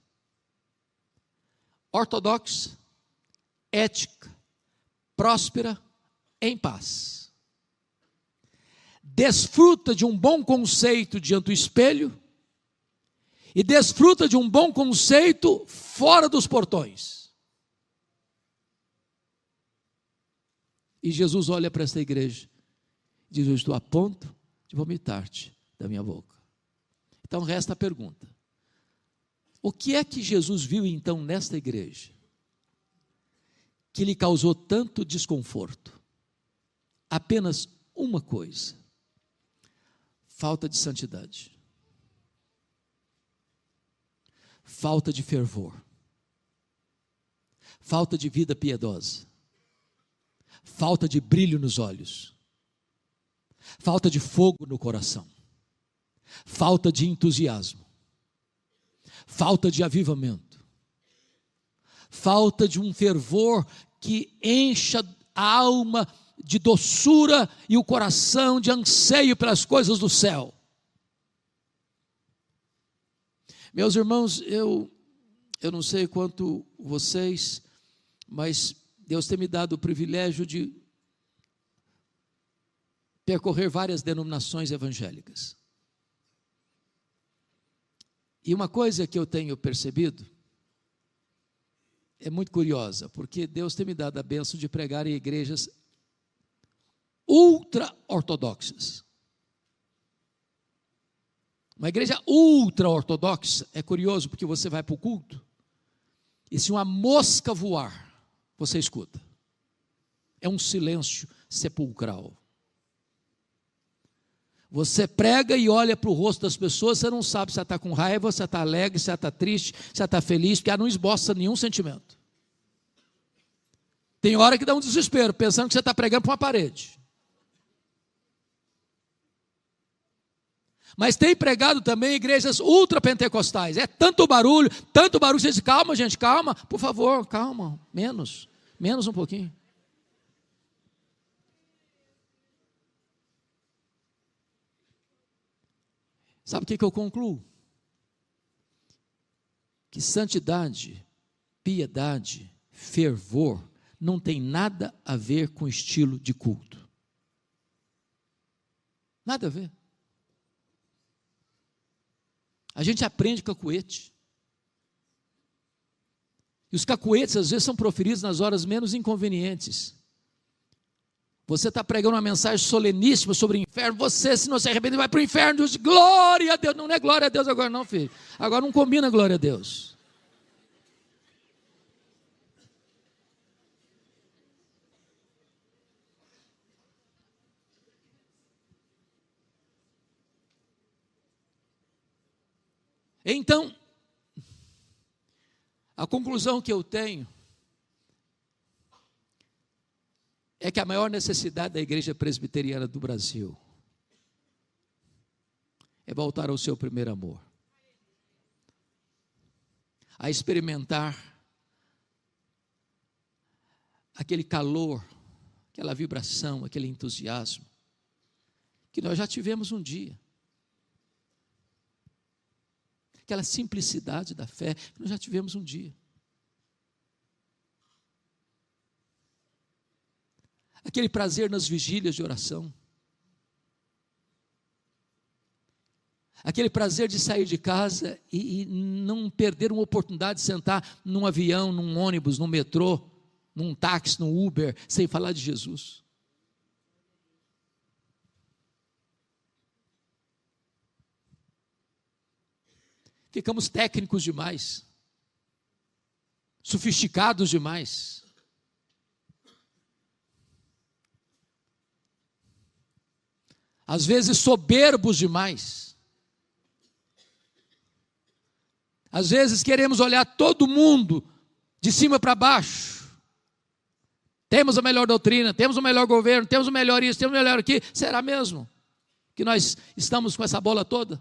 Ortodoxa, ética, próspera, em paz. Desfruta de um bom conceito diante do espelho e desfruta de um bom conceito fora dos portões. E Jesus olha para essa igreja e diz: eu estou a ponto de vomitar-te da minha boca. Então resta a pergunta: o que é que Jesus viu então nesta igreja que lhe causou tanto desconforto? Apenas uma coisa: falta de santidade, falta de fervor, falta de vida piedosa, falta de brilho nos olhos, falta de fogo no coração, falta de entusiasmo, falta de avivamento, falta de um fervor que encha a alma de doçura e o coração de anseio pelas coisas do céu. Meus irmãos, eu não sei quanto vocês, mas Deus tem me dado o privilégio de percorrer várias denominações evangélicas. E uma coisa que eu tenho percebido é muito curiosa, porque Deus tem me dado a bênção de pregar em igrejas ultra-ortodoxas. Uma igreja ultra-ortodoxa é curioso, porque você vai para o culto e se uma mosca voar, você escuta. É um silêncio sepulcral. Você prega e olha para o rosto das pessoas, você não sabe se ela está com raiva, se ela está alegre, se ela está triste, se ela está feliz, porque ela não esboça nenhum sentimento. Tem hora que dá um desespero, pensando que você está pregando para uma parede. Mas tem pregado também em igrejas ultrapentecostais. É tanto barulho, você diz: calma gente, calma, por favor, calma, menos um pouquinho. Sabe o que eu concluo? Que santidade, piedade, fervor não tem nada a ver com estilo de culto. Nada a ver. A gente aprende cacuete. E os cacuetes às vezes são proferidos nas horas menos inconvenientes. Você está pregando uma mensagem soleníssima sobre o inferno. Você, se não se arrepender, vai para o inferno. Diz: glória a Deus. Não é glória a Deus agora não, filho. Agora não combina glória a Deus. Então, a conclusão que eu tenho é que a maior necessidade da igreja presbiteriana do Brasil é voltar ao seu primeiro amor, a experimentar aquele calor, aquela vibração, aquele entusiasmo que nós já tivemos um dia. Aquela simplicidade da fé que nós já tivemos um dia. aquele prazer nas vigílias de oração, aquele prazer de sair de casa e não perder uma oportunidade de sentar num avião, num ônibus, num metrô, num táxi, num Uber, sem falar de Jesus. Ficamos técnicos demais, sofisticados demais. Às vezes soberbos demais. Às vezes queremos olhar todo mundo de cima para baixo. Temos a melhor doutrina, temos o melhor governo, temos o melhor isso, temos o melhor aqui. Será mesmo que nós estamos com essa bola toda?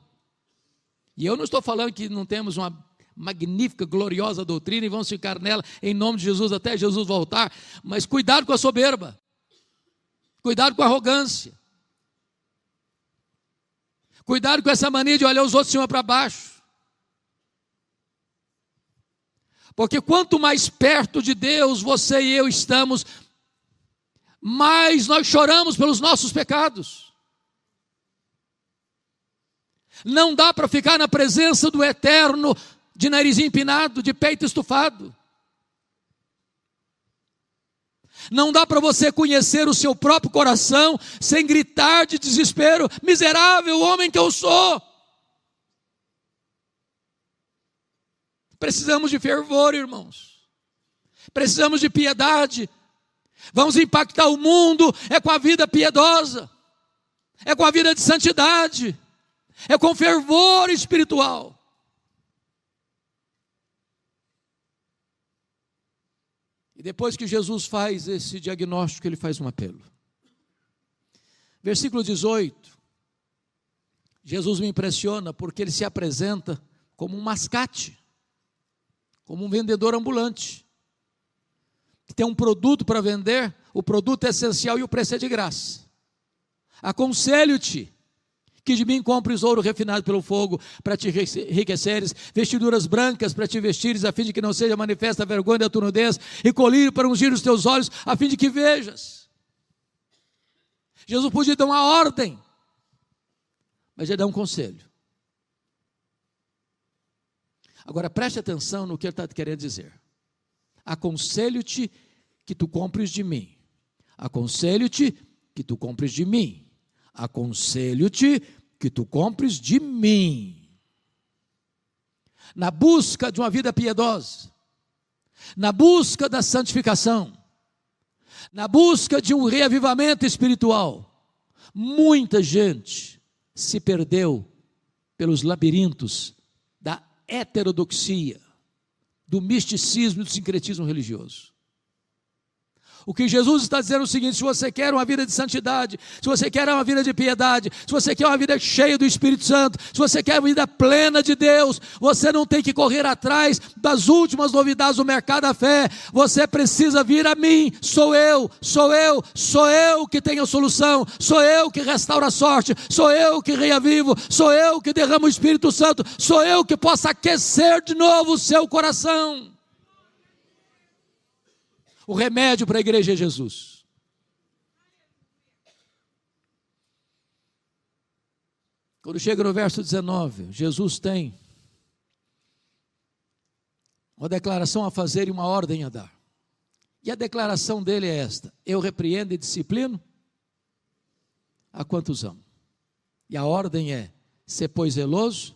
E eu não estou falando que não temos uma magnífica, gloriosa doutrina e vamos ficar nela em nome de Jesus até Jesus voltar. Mas cuidado com a soberba. Cuidado com a arrogância. Cuidado com essa mania de olhar os outros de cima para baixo. Porque quanto mais perto de Deus você e eu estamos, mais nós choramos pelos nossos pecados. Não dá para ficar na presença do Eterno de narizinho empinado, de peito estufado. Não dá para você conhecer o seu próprio coração sem gritar de desespero: miserável homem que eu sou. Precisamos de fervor, irmãos. Precisamos de piedade. Vamos impactar o mundo é com a vida piedosa, é com a vida de santidade, é com fervor espiritual. E depois que Jesus faz esse diagnóstico, ele faz um apelo. Versículo 18. Jesus me impressiona porque ele se apresenta como um mascate, como um vendedor ambulante, que tem um produto para vender, o produto é essencial e o preço é de graça. Aconselho-te que de mim compres ouro refinado pelo fogo, para te enriqueceres, vestiduras brancas para te vestires, a fim de que não seja manifesta a vergonha da tua nudez, e colírio para ungir os teus olhos, a fim de que vejas. Jesus podia dar uma ordem, mas ele dá um conselho. Agora preste atenção no que ele está querendo dizer. Aconselho-te que tu compres de mim. Aconselho-te que tu compres de mim. Aconselho-te que tu compres de mim. Na busca de uma vida piedosa, na busca da santificação, na busca de um reavivamento espiritual, muita gente se perdeu pelos labirintos da heterodoxia, do misticismo e do sincretismo religioso. O que Jesus está dizendo é o seguinte: se você quer uma vida de santidade, se você quer uma vida de piedade, se você quer uma vida cheia do Espírito Santo, se você quer uma vida plena de Deus, você não tem que correr atrás das últimas novidades do mercado da fé. Você precisa vir a mim. Sou eu que tenho a solução, sou eu que restauro a sorte, sou eu que reavivo, sou eu que derramo o Espírito Santo, sou eu que posso aquecer de novo o seu coração. O remédio para a igreja é Jesus. Quando chega no verso 19, Jesus tem uma declaração a fazer e uma ordem a dar. E a declaração dele é esta: eu repreendo e disciplino a quantos amo. E a ordem é: sê pois zeloso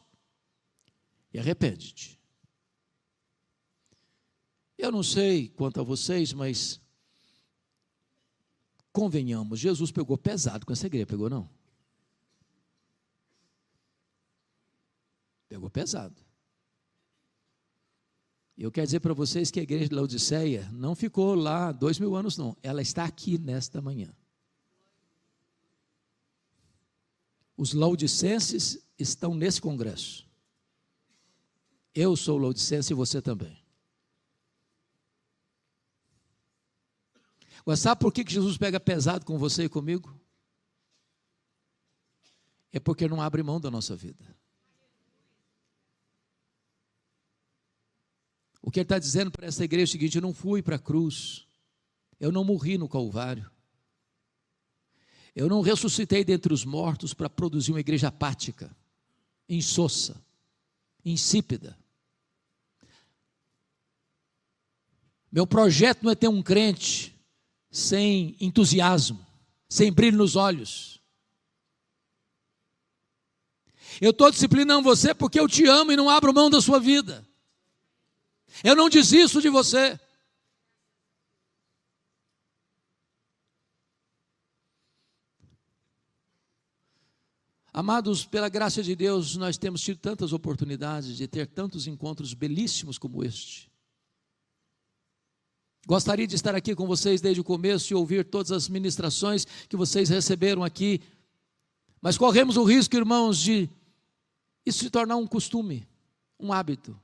e arrepende-te. Eu não sei quanto a vocês, mas convenhamos, Jesus pegou pesado com essa igreja, pegou não? Pegou pesado. E eu quero dizer para vocês que a igreja de Laodiceia não ficou lá 2000 anos não, ela está aqui nesta manhã. Os laodicenses estão nesse congresso. Eu sou laodicense e você também. Mas sabe por que Jesus pega pesado com você e comigo? É porque não abre mão da nossa vida. O que ele está dizendo para essa igreja é o seguinte: eu não fui para a cruz, eu não morri no Calvário, Eu não ressuscitei dentre os mortos para produzir uma igreja apática, insossa, insípida. Meu projeto não é ter um crente sem entusiasmo, sem brilho nos olhos. Eu estou disciplinando você porque eu te amo e não abro mão da sua vida. Eu não desisto de você. Amados, pela graça de Deus, nós temos tido tantas oportunidades de ter tantos encontros belíssimos como este. Gostaria de estar aqui com vocês desde o começo e ouvir todas as ministrações que vocês receberam aqui, mas corremos o risco, irmãos, de isso se tornar um costume, um hábito.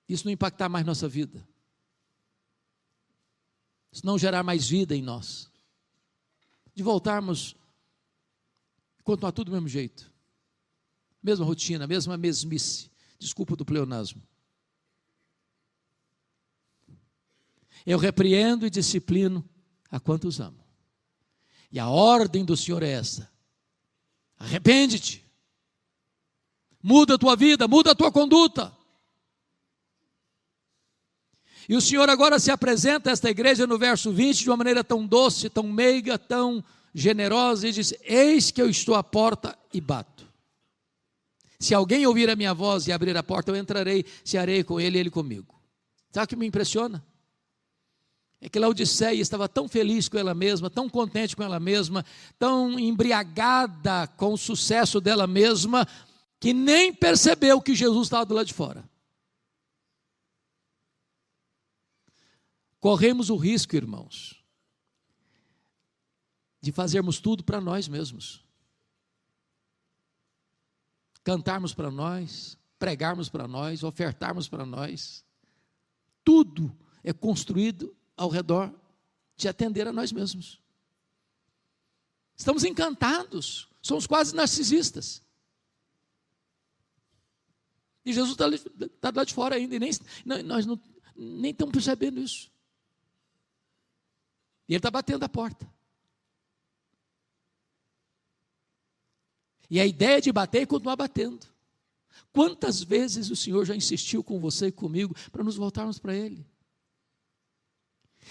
Isso não impactar mais nossa vida. Isso não gerar mais vida em nós. De voltarmos, continuar tudo do mesmo jeito. Mesma rotina, mesma mesmice. Desculpa do pleonasmo. Eu repreendo e disciplino a quantos amo. E a ordem do Senhor é essa: arrepende-te, muda a tua vida, muda a tua conduta. E o Senhor agora se apresenta a esta igreja no verso 20 de uma maneira tão doce, tão meiga, tão generosa, e diz: eis que eu estou à porta e bato. Se alguém ouvir a minha voz e abrir a porta, eu entrarei, cearei com ele e ele comigo. Sabe o que me impressiona? É que Laodiceia estava tão feliz com ela mesma, tão contente com ela mesma, tão embriagada com o sucesso dela mesma, que nem percebeu que Jesus estava do lado de fora. Corremos o risco, irmãos, de fazermos tudo para nós mesmos. Cantarmos para nós, pregarmos para nós, ofertarmos para nós. Tudo é construído ao redor de atender a nós mesmos. Estamos encantados, somos quase narcisistas. E Jesus está do lado de fora ainda, e nós nem estamos percebendo isso. E Ele está batendo a porta. E a ideia de bater é continuar batendo. Quantas vezes o Senhor já insistiu com você e comigo para nos voltarmos para Ele?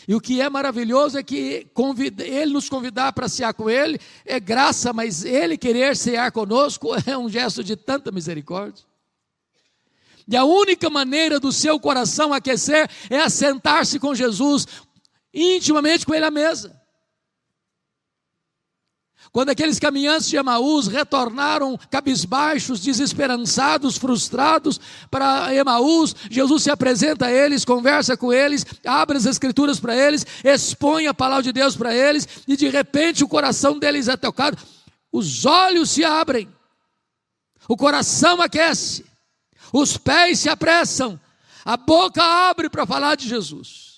E o que é maravilhoso é que Ele nos convidar para cear com Ele é graça, mas Ele querer cear conosco é um gesto de tanta misericórdia. E a única maneira do seu coração aquecer é assentar-se com Jesus, intimamente com Ele à mesa. Quando aqueles caminhantes de Emaús retornaram cabisbaixos, desesperançados, frustrados para Emaús, Jesus se apresenta a eles, conversa com eles, abre as escrituras para eles, expõe a palavra de Deus para eles, e de repente o coração deles é tocado, os olhos se abrem, o coração aquece, os pés se apressam, a boca abre para falar de Jesus.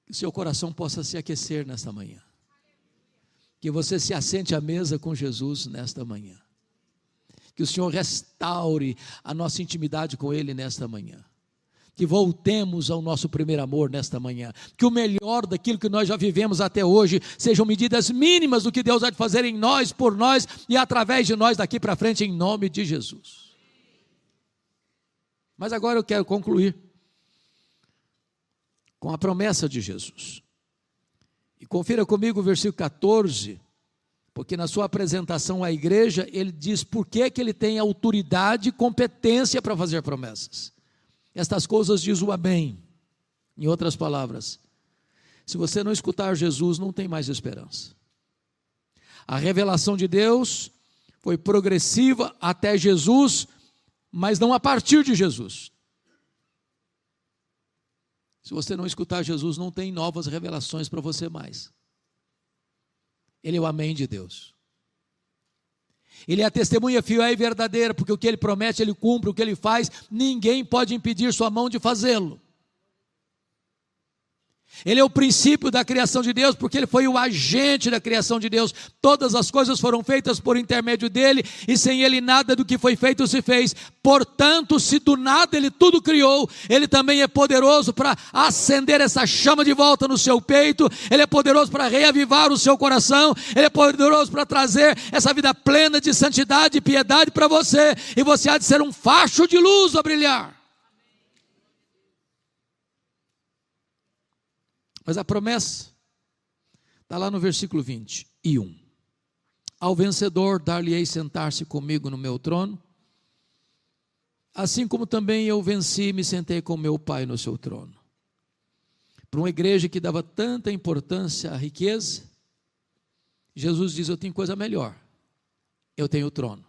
Que seu coração possa se aquecer nesta manhã. Que você se assente à mesa com Jesus nesta manhã. Que o Senhor restaure a nossa intimidade com Ele nesta manhã. Que voltemos ao nosso primeiro amor nesta manhã. Que o melhor daquilo que nós já vivemos até hoje sejam medidas mínimas do que Deus há de fazer em nós, por nós e através de nós daqui para frente, em nome de Jesus. Mas agora eu quero concluir com a promessa de Jesus. E confira comigo o versículo 14, porque na sua apresentação à igreja, ele diz por que ele tem autoridade e competência para fazer promessas. Estas coisas diz o amém. Em outras palavras, se você não escutar Jesus, não tem mais esperança. A revelação de Deus foi progressiva até Jesus, mas não a partir de Jesus. Se você não escutar Jesus, não tem novas revelações para você mais. Ele é o amém de Deus. Ele é a testemunha fiel e verdadeira, porque o que Ele promete, Ele cumpre, o que Ele faz, ninguém pode impedir sua mão de fazê-lo. Ele é o princípio da criação de Deus, porque Ele foi o agente da criação de Deus. Todas as coisas foram feitas por intermédio dEle, e sem Ele nada do que foi feito se fez. Portanto, se do nada Ele tudo criou, Ele também é poderoso para acender essa chama de volta no seu peito. Ele é poderoso para reavivar o seu coração. Ele é poderoso para trazer essa vida plena de santidade e piedade para você. E você há de ser um facho de luz a brilhar. Mas a promessa está lá no versículo 21. Ao vencedor dar-lhe-ei sentar-se comigo no meu trono, assim como também eu venci e me sentei com meu Pai no seu trono. Para uma igreja que dava tanta importância à riqueza, Jesus diz: eu tenho coisa melhor, eu tenho o trono.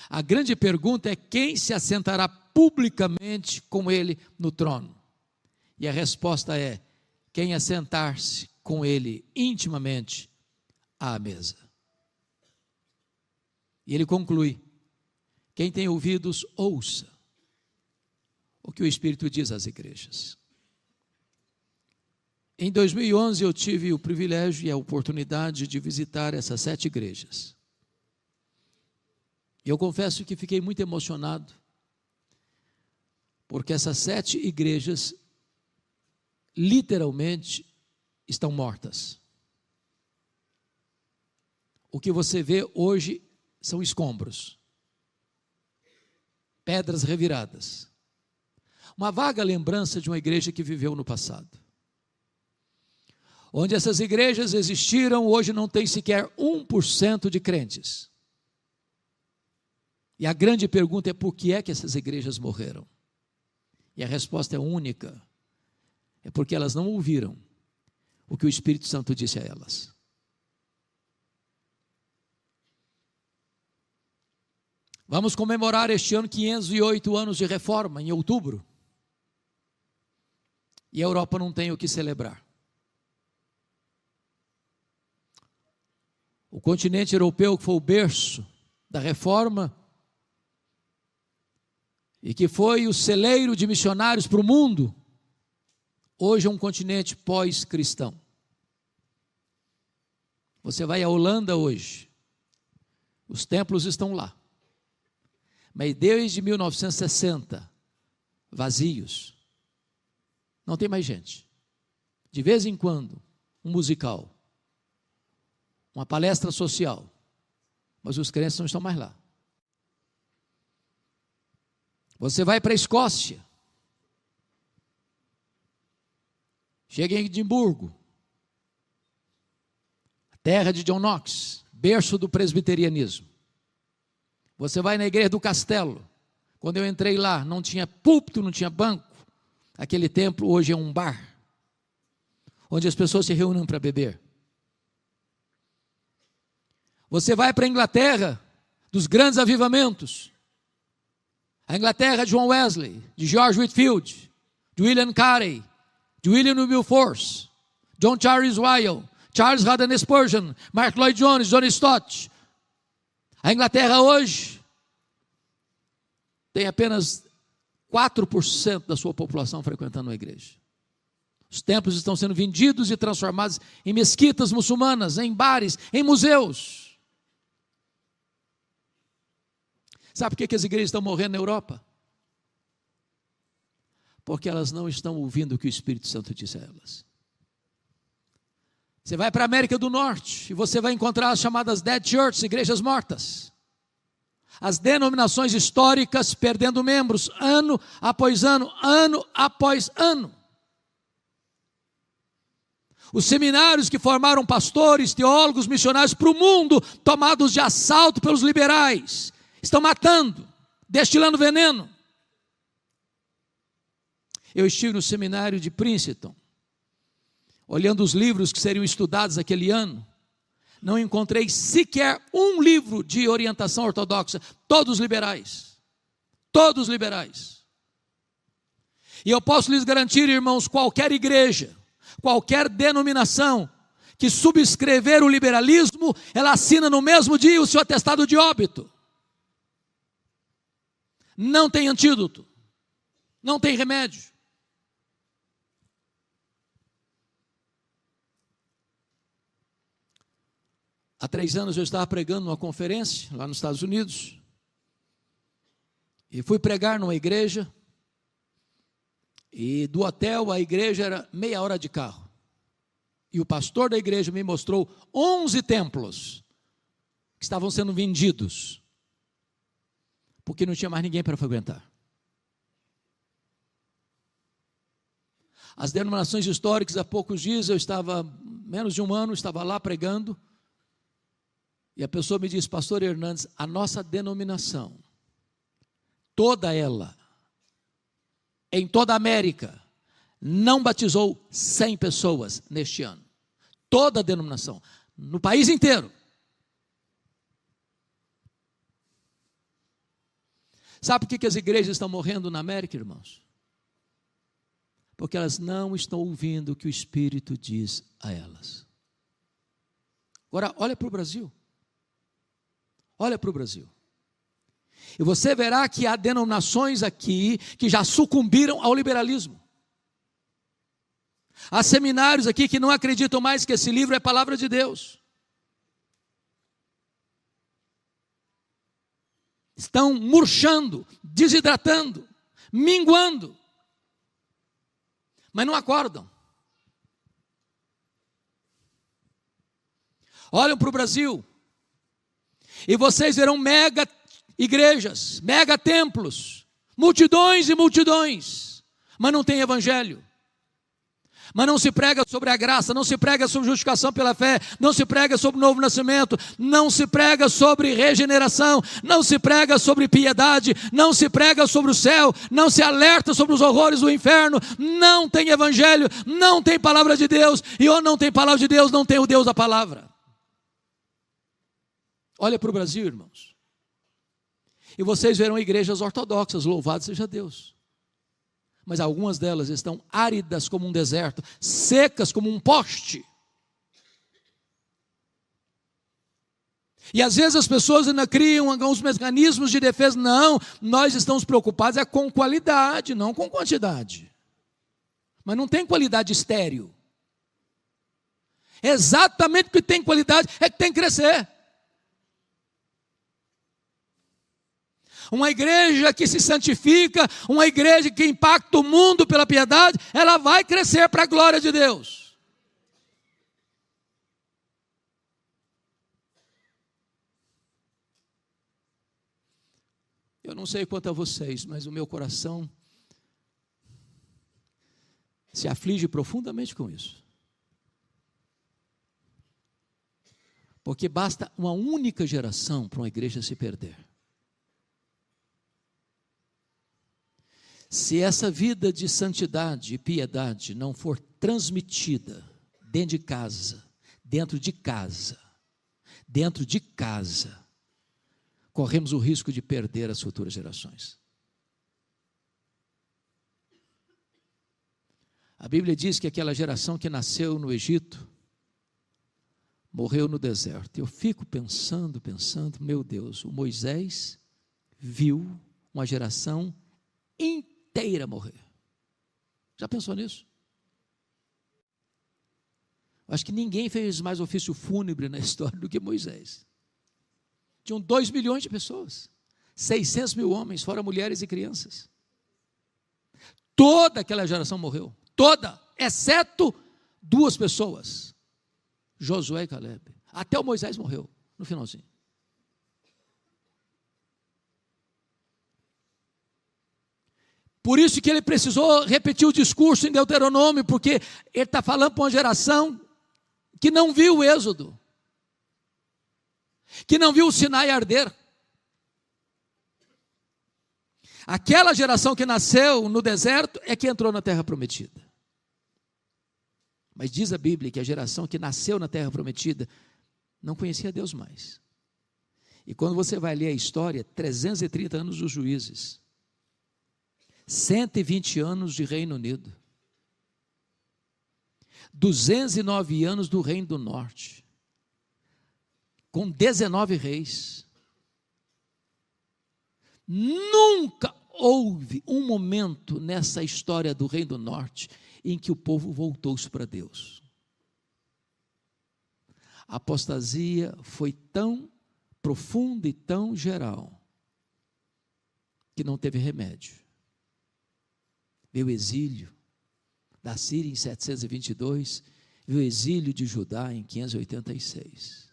A grande pergunta é: quem se assentará publicamente com ele no trono? E a resposta é: quem assentar-se com ele intimamente à mesa. E ele conclui: quem tem ouvidos, ouça o que o Espírito diz às igrejas. Em 2011 eu tive o privilégio e a oportunidade de visitar essas 7 igrejas. E eu confesso que fiquei muito emocionado, porque essas 7 igrejas literalmente estão mortas. O que você vê hoje são escombros, pedras reviradas, uma vaga lembrança de uma igreja que viveu no passado. Onde essas igrejas existiram, hoje não tem sequer 1% de crentes. E a grande pergunta é: por que é que essas igrejas morreram? E a resposta é única: é porque elas não ouviram o que o Espírito Santo disse a elas. Vamos comemorar este ano 508 anos de reforma, em outubro. E a Europa não tem o que celebrar. O continente europeu, que foi o berço da reforma, e que foi o celeiro de missionários para o mundo, hoje é um continente pós-cristão. Você vai à Holanda hoje, os templos estão lá, mas desde 1960, vazios, não tem mais gente. De vez em quando, um musical, uma palestra social, mas os crentes não estão mais lá. Você vai para a Escócia, chega em Edimburgo, terra de John Knox, berço do presbiterianismo. Você vai na igreja do Castelo. Quando eu entrei lá, não tinha púlpito, não tinha banco. Aquele templo hoje é um bar, onde as pessoas se reúnem para beber. Você vai para a Inglaterra, dos grandes avivamentos. A Inglaterra de John Wesley, de George Whitefield, de William Carey, de William Wilberforce, John Charles Weil, Charles Haddon Spurgeon, Mark Lloyd Jones, John Stott. A Inglaterra hoje tem apenas 4% da sua população frequentando a igreja. Os templos estão sendo vendidos e transformados em mesquitas muçulmanas, em bares, em museus. Sabe por que as igrejas estão morrendo na Europa? Porque elas não estão ouvindo o que o Espírito Santo diz a elas. Você vai para a América do Norte e você vai encontrar as chamadas dead churches, igrejas mortas. As denominações históricas perdendo membros, ano após ano, ano após ano. Os seminários que formaram pastores, teólogos, missionários para o mundo, tomados de assalto pelos liberais, estão matando, destilando veneno. Eu estive no seminário de Princeton, olhando os livros que seriam estudados aquele ano, não encontrei sequer um livro de orientação ortodoxa, todos liberais, todos liberais. E eu posso lhes garantir, irmãos, qualquer igreja, qualquer denominação que subscrever o liberalismo, ela assina no mesmo dia o seu atestado de óbito. Não tem antídoto, não tem remédio. Há 3 anos eu estava pregando numa conferência lá nos Estados Unidos, e fui pregar numa igreja, e do hotel à igreja era meia hora de carro, e o pastor da igreja me mostrou 11 templos, que estavam sendo vendidos, porque não tinha mais ninguém para frequentar. As denominações históricas, há poucos dias, eu estava, menos de um ano, estava lá pregando, e a pessoa me disse: pastor Hernandes, a nossa denominação, toda ela, em toda a América, não batizou 100 pessoas neste ano. Toda a denominação, no país inteiro. Sabe por que as igrejas estão morrendo na América, irmãos? Porque elas não estão ouvindo o que o Espírito diz a elas. Agora, olha para o Brasil. Olha para o Brasil. E você verá que há denominações aqui que já sucumbiram ao liberalismo. Há seminários aqui que não acreditam mais que esse livro é palavra de Deus. Estão murchando, desidratando, minguando, mas não acordam. Olham para o Brasil, e vocês verão mega igrejas, mega templos, multidões e multidões, mas não tem evangelho. Mas não se prega sobre a graça, não se prega sobre justificação pela fé, não se prega sobre novo nascimento, não se prega sobre regeneração, não se prega sobre piedade, não se prega sobre o céu, não se alerta sobre os horrores do inferno, não tem evangelho, não tem palavra de Deus, e onde não tem palavra de Deus, não tem o Deus da palavra. Olha para o Brasil, irmãos, e vocês verão igrejas ortodoxas, louvado seja Deus. Mas algumas delas estão áridas como um deserto, secas como um poste. E às vezes as pessoas ainda criam alguns mecanismos de defesa. Não, nós estamos preocupados com qualidade, não com quantidade. Mas não tem qualidade estéril. Exatamente o que tem qualidade é que tem que crescer. Uma igreja que se santifica, uma igreja que impacta o mundo pela piedade, ela vai crescer para a glória de Deus. Eu não sei quanto a vocês, mas o meu coração se aflige profundamente com isso. Porque basta uma única geração para uma igreja se perder. Se essa vida de santidade e piedade não for transmitida dentro de casa, corremos o risco de perder as futuras gerações. A Bíblia diz que aquela geração que nasceu no Egito, morreu no deserto. Eu fico pensando, meu Deus, o Moisés viu uma geração inteira morrer. Já pensou nisso? Acho que ninguém fez mais ofício fúnebre na história do que Moisés. Tinham 2 milhões de pessoas, 600 mil homens, fora mulheres e crianças. Toda aquela geração morreu, toda, exceto 2 pessoas, Josué e Caleb. Até o Moisés morreu, no finalzinho. Por isso que ele precisou repetir o discurso em Deuteronômio, porque ele está falando para uma geração que não viu o Êxodo, que não viu o Sinai arder. Aquela geração que nasceu no deserto é que entrou na terra prometida. Mas diz a Bíblia que a geração que nasceu na terra prometida não conhecia Deus mais. E quando você vai ler a história, 330 anos dos juízes, 120 anos de Reino Unido, 209 anos do Reino do Norte, com 19 reis. Nunca houve um momento nessa história do Reino do Norte em que o povo voltou-se para Deus. A apostasia foi tão profunda e tão geral que não teve remédio. Veio o exílio da Síria em 722, veio o exílio de Judá em 586.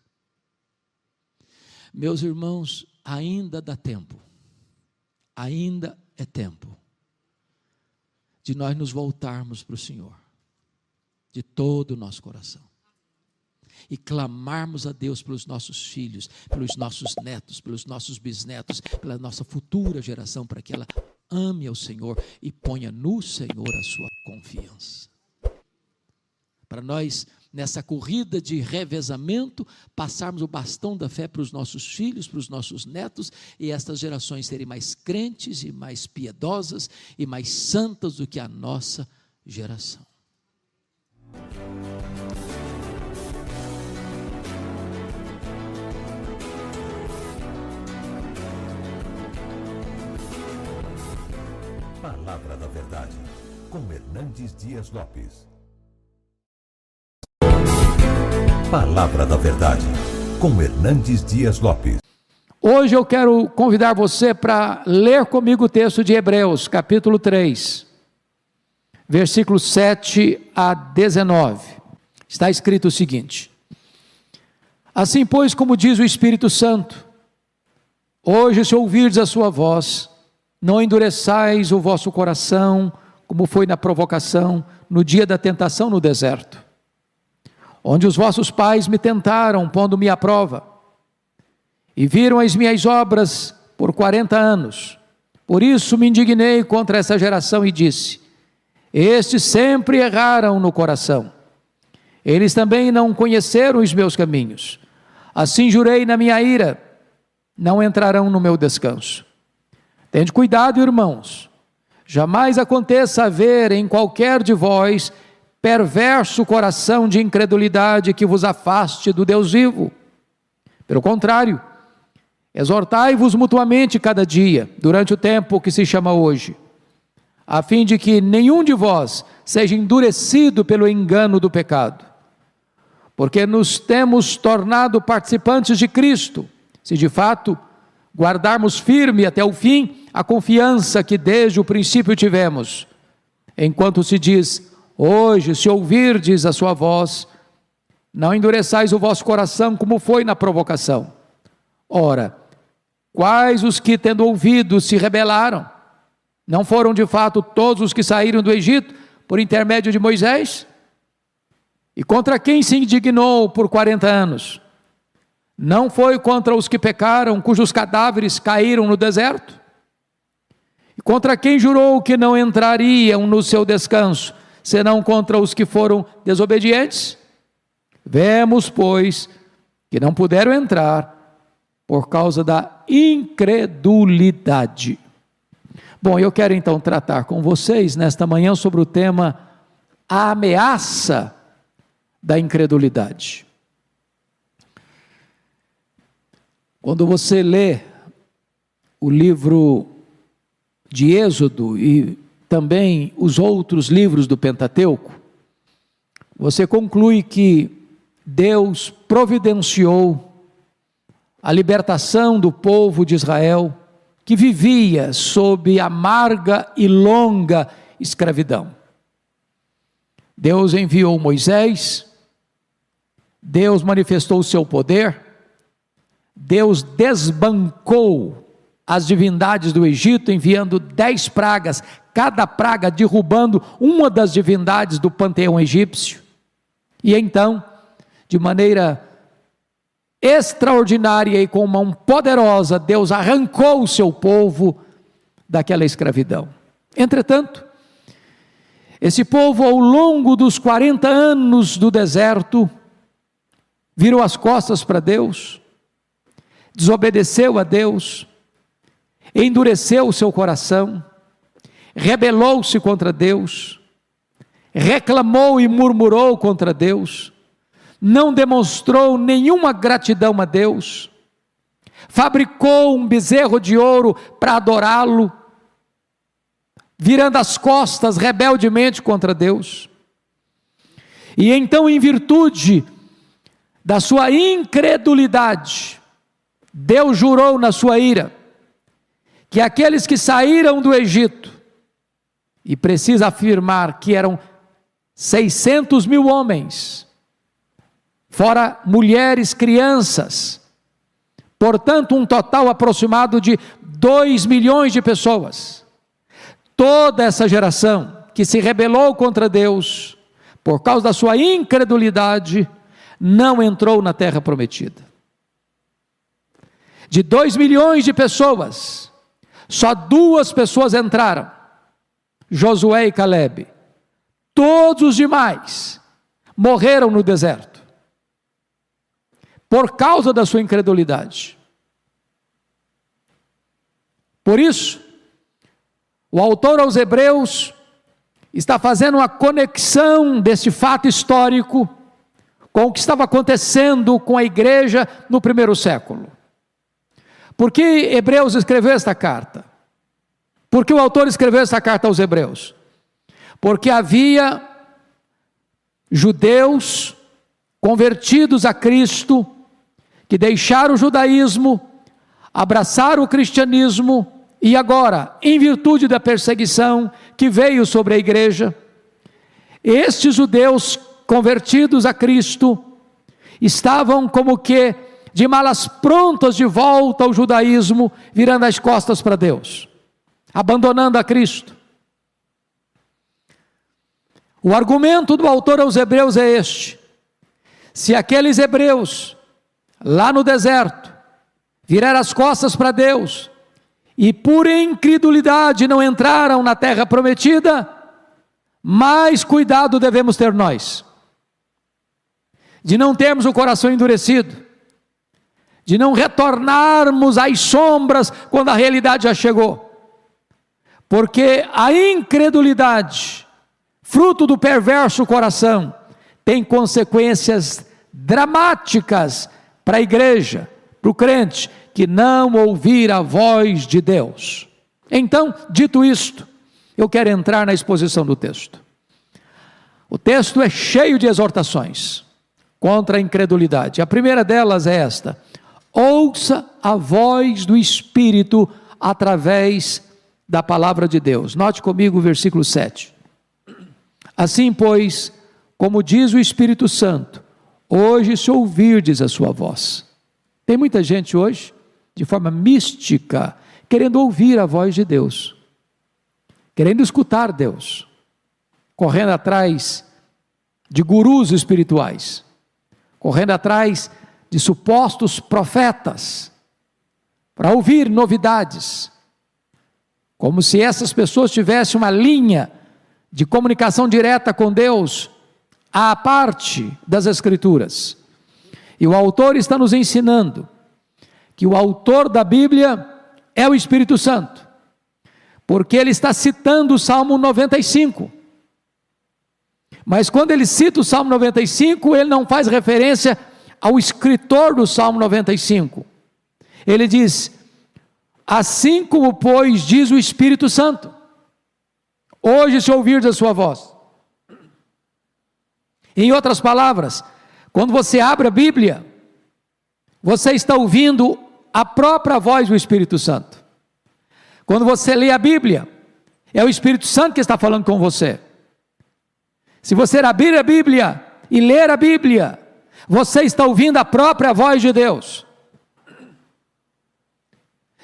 Meus irmãos, ainda dá tempo, ainda é tempo de nós nos voltarmos para o Senhor, de todo o nosso coração, e clamarmos a Deus pelos nossos filhos, pelos nossos netos, pelos nossos bisnetos, pela nossa futura geração, para que ela ame ao Senhor e ponha no Senhor a sua confiança. Para nós, nessa corrida de revezamento, passarmos o bastão da fé para os nossos filhos, para os nossos netos, e estas gerações serem mais crentes e mais piedosas e mais santas do que a nossa geração. Palavra da Verdade, com Hernandes Dias Lopes. Palavra da Verdade, com Hernandes Dias Lopes. Hoje eu quero convidar você para ler comigo o texto de Hebreus, capítulo 3, versículos 7 a 19. Está escrito o seguinte: assim, pois, como diz o Espírito Santo, hoje, se ouvirdes a sua voz, não endureçais o vosso coração, como foi na provocação, no dia da tentação no deserto, onde os vossos pais me tentaram, pondo-me à prova, e viram as minhas obras por 40 anos. Por isso me indignei contra essa geração e disse: estes sempre erraram no coração, eles também não conheceram os meus caminhos. Assim jurei na minha ira, não entrarão no meu descanso. Tende cuidado, irmãos, jamais aconteça haver em qualquer de vós perverso coração de incredulidade que vos afaste do Deus vivo. Pelo contrário, exortai-vos mutuamente cada dia, durante o tempo que se chama hoje, a fim de que nenhum de vós seja endurecido pelo engano do pecado. Porque nos temos tornado participantes de Cristo, se de fato guardarmos firme até o fim a confiança que desde o princípio tivemos. Enquanto se diz: hoje, se ouvirdes a sua voz, não endureçais o vosso coração como foi na provocação. Ora, quais os que, tendo ouvido, se rebelaram? Não foram de fato todos os que saíram do Egito por intermédio de Moisés? E contra quem se indignou por 40 anos? Não foi contra os que pecaram, cujos cadáveres caíram no deserto? E contra quem jurou que não entrariam no seu descanso, senão contra os que foram desobedientes? Vemos, pois, que não puderam entrar por causa da incredulidade. Bom, eu quero então tratar com vocês nesta manhã sobre o tema a ameaça da incredulidade. Quando você lê o livro de Êxodo e também os outros livros do Pentateuco, você conclui que Deus providenciou a libertação do povo de Israel, que vivia sob amarga e longa escravidão. Deus enviou Moisés, Deus manifestou o seu poder, Deus desbancou as divindades do Egito, enviando 10 pragas, cada praga derrubando uma das divindades do panteão egípcio. E então, de maneira extraordinária e com mão poderosa, Deus arrancou o seu povo daquela escravidão. Entretanto, esse povo, ao longo dos 40 anos do deserto, virou as costas para Deus, desobedeceu a Deus, endureceu o seu coração, rebelou-se contra Deus, reclamou e murmurou contra Deus, não demonstrou nenhuma gratidão a Deus, fabricou um bezerro de ouro para adorá-lo, virando as costas rebeldemente contra Deus. E então, em virtude da sua incredulidade, Deus jurou na sua ira, que aqueles que saíram do Egito, e precisa afirmar que eram 600 mil homens, fora mulheres, crianças, portanto um total aproximado de 2 milhões de pessoas, toda essa geração que se rebelou contra Deus, por causa da sua incredulidade, não entrou na terra prometida. De 2 milhões de pessoas, só 2 pessoas entraram, Josué e Calebe. Todos os demais morreram no deserto, por causa da sua incredulidade. Por isso, o autor aos Hebreus está fazendo uma conexão desse fato histórico com o que estava acontecendo com a igreja no primeiro século. Por que Hebreus escreveu esta carta? Por que o autor escreveu esta carta aos Hebreus? Porque havia judeus convertidos a Cristo, que deixaram o judaísmo, abraçaram o cristianismo, e agora, em virtude da perseguição que veio sobre a igreja, estes judeus convertidos a Cristo, estavam como que de malas prontas de volta ao judaísmo, virando as costas para Deus, abandonando a Cristo. O argumento do autor aos Hebreus é este: se aqueles hebreus, lá no deserto, viraram as costas para Deus, e por incredulidade não entraram na terra prometida, mais cuidado devemos ter nós, de não termos o coração endurecido, de não retornarmos às sombras quando a realidade já chegou, porque a incredulidade, fruto do perverso coração, tem consequências dramáticas para a igreja, para o crente, que não ouvir a voz de Deus. Então, dito isto, eu quero entrar na exposição do texto. O texto é cheio de exortações contra a incredulidade. A primeira delas é esta: ouça a voz do Espírito através da palavra de Deus. Note comigo o versículo 7. Assim, pois, como diz o Espírito Santo, hoje se ouvirdes a sua voz. Tem muita gente hoje, de forma mística, querendo ouvir a voz de Deus, querendo escutar Deus, correndo atrás de gurus espirituais, correndo atrás de supostos profetas, para ouvir novidades, como se essas pessoas tivessem uma linha de comunicação direta com Deus, à parte das Escrituras. E o autor está nos ensinando que o autor da Bíblia é o Espírito Santo, porque ele está citando o Salmo 95, mas quando ele cita o Salmo 95, ele não faz referência ao escritor do Salmo 95, ele diz: assim como pois diz o Espírito Santo, hoje se ouvirdes a sua voz. Em outras palavras, quando você abre a Bíblia, você está ouvindo a própria voz do Espírito Santo. Quando você lê a Bíblia, é o Espírito Santo que está falando com você. Se você abrir a Bíblia e ler a Bíblia, você está ouvindo a própria voz de Deus.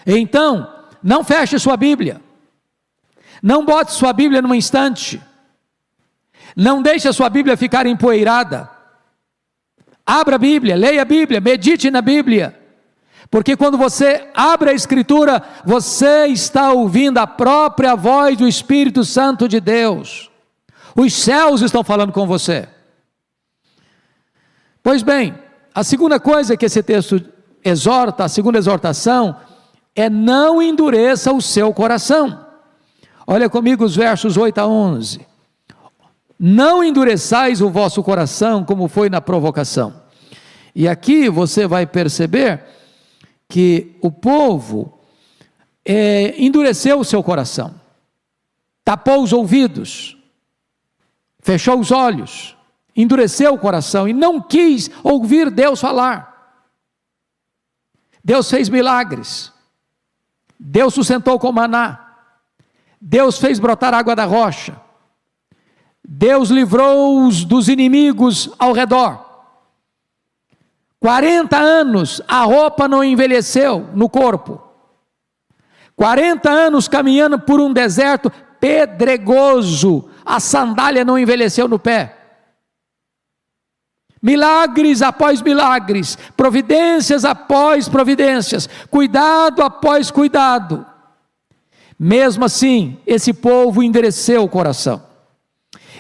Então, não feche sua Bíblia, não bote sua Bíblia num instante, não deixe a sua Bíblia ficar empoeirada. Abra a Bíblia, leia a Bíblia, medite na Bíblia, porque quando você abre a Escritura, você está ouvindo a própria voz do Espírito Santo de Deus. Os céus estão falando com você. Pois bem, a segunda coisa que esse texto exorta, a segunda exortação, é: não endureça o seu coração. Olha comigo os versos 8 a 11. Não endureçais o vosso coração como foi na provocação. E aqui você vai perceber que o povo endureceu o seu coração, tapou os ouvidos, fechou os olhos, endureceu o coração e não quis ouvir Deus falar. Deus fez milagres, Deus sustentou com maná, Deus fez brotar água da rocha, Deus livrou-os dos inimigos ao redor. 40 anos a roupa não envelheceu no corpo, 40 anos caminhando por um deserto pedregoso, a sandália não envelheceu no pé. Milagres após milagres, providências após providências, cuidado após cuidado. Mesmo assim, esse povo endureceu o coração.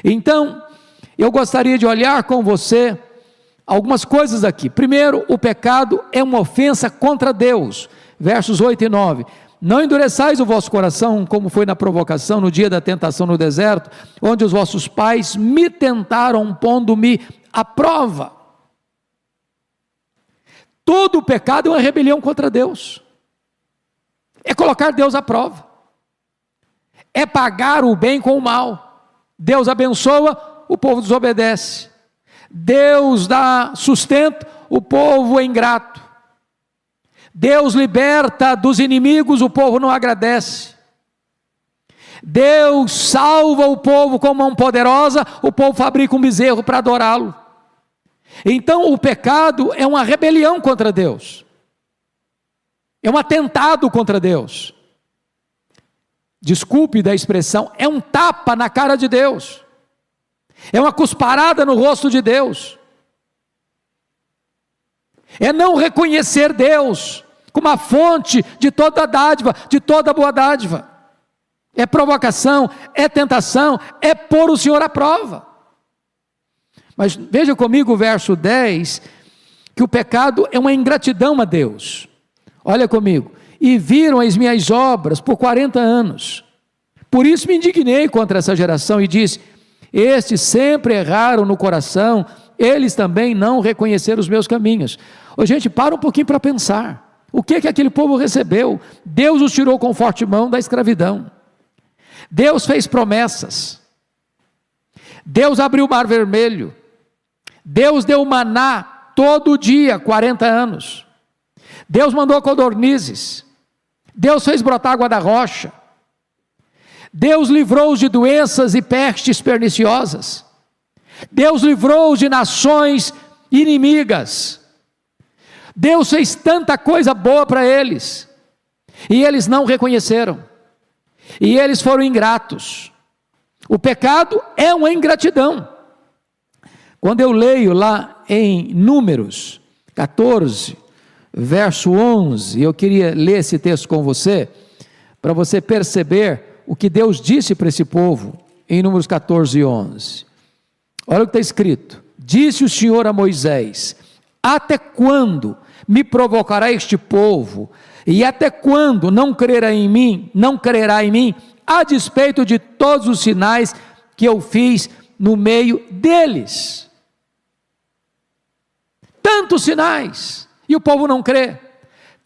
Então, eu gostaria de olhar com você algumas coisas aqui. Primeiro, o pecado é uma ofensa contra Deus. Versos 8 e 9. Não endureçais o vosso coração, como foi na provocação, no dia da tentação no deserto, onde os vossos pais me tentaram, pondo-me à prova. Todo pecado é uma rebelião contra Deus. É colocar Deus à prova. É pagar o bem com o mal. Deus abençoa, o povo desobedece. Deus dá sustento, o povo é ingrato. Deus liberta dos inimigos, o povo não agradece. Deus salva o povo com mão poderosa, o povo fabrica um bezerro para adorá-lo. Então o pecado é uma rebelião contra Deus, é um atentado contra Deus. Desculpe da expressão, é um tapa na cara de Deus, é uma cusparada no rosto de Deus, é não reconhecer Deus como a fonte de toda dádiva, de toda boa dádiva. É provocação, é tentação, é pôr o Senhor à prova. Mas veja comigo o verso 10, que o pecado é uma ingratidão a Deus. Olha comigo. E viram as minhas obras por 40 anos. Por isso me indignei contra essa geração e disse: estes sempre erraram no coração, eles também não reconheceram os meus caminhos. Ô, gente, para um pouquinho para pensar. O que aquele povo recebeu? Deus os tirou com forte mão da escravidão. Deus fez promessas. Deus abriu o mar vermelho. Deus deu maná todo dia, 40 anos. Deus mandou codornizes. Deus fez brotar água da rocha. Deus livrou-os de doenças e pestes perniciosas. Deus livrou-os de nações inimigas. Deus fez tanta coisa boa para eles, e eles não reconheceram, e eles foram ingratos. O pecado é uma ingratidão. Quando eu leio lá em Números 14, verso 11, eu queria ler esse texto com você, para você perceber o que Deus disse para esse povo, em Números 14, 11. Olha o que está escrito: disse o Senhor a Moisés: até quando me provocará este povo, e até quando não crerá em mim, a despeito de todos os sinais que eu fiz no meio deles? Tantos sinais, e o povo não crê,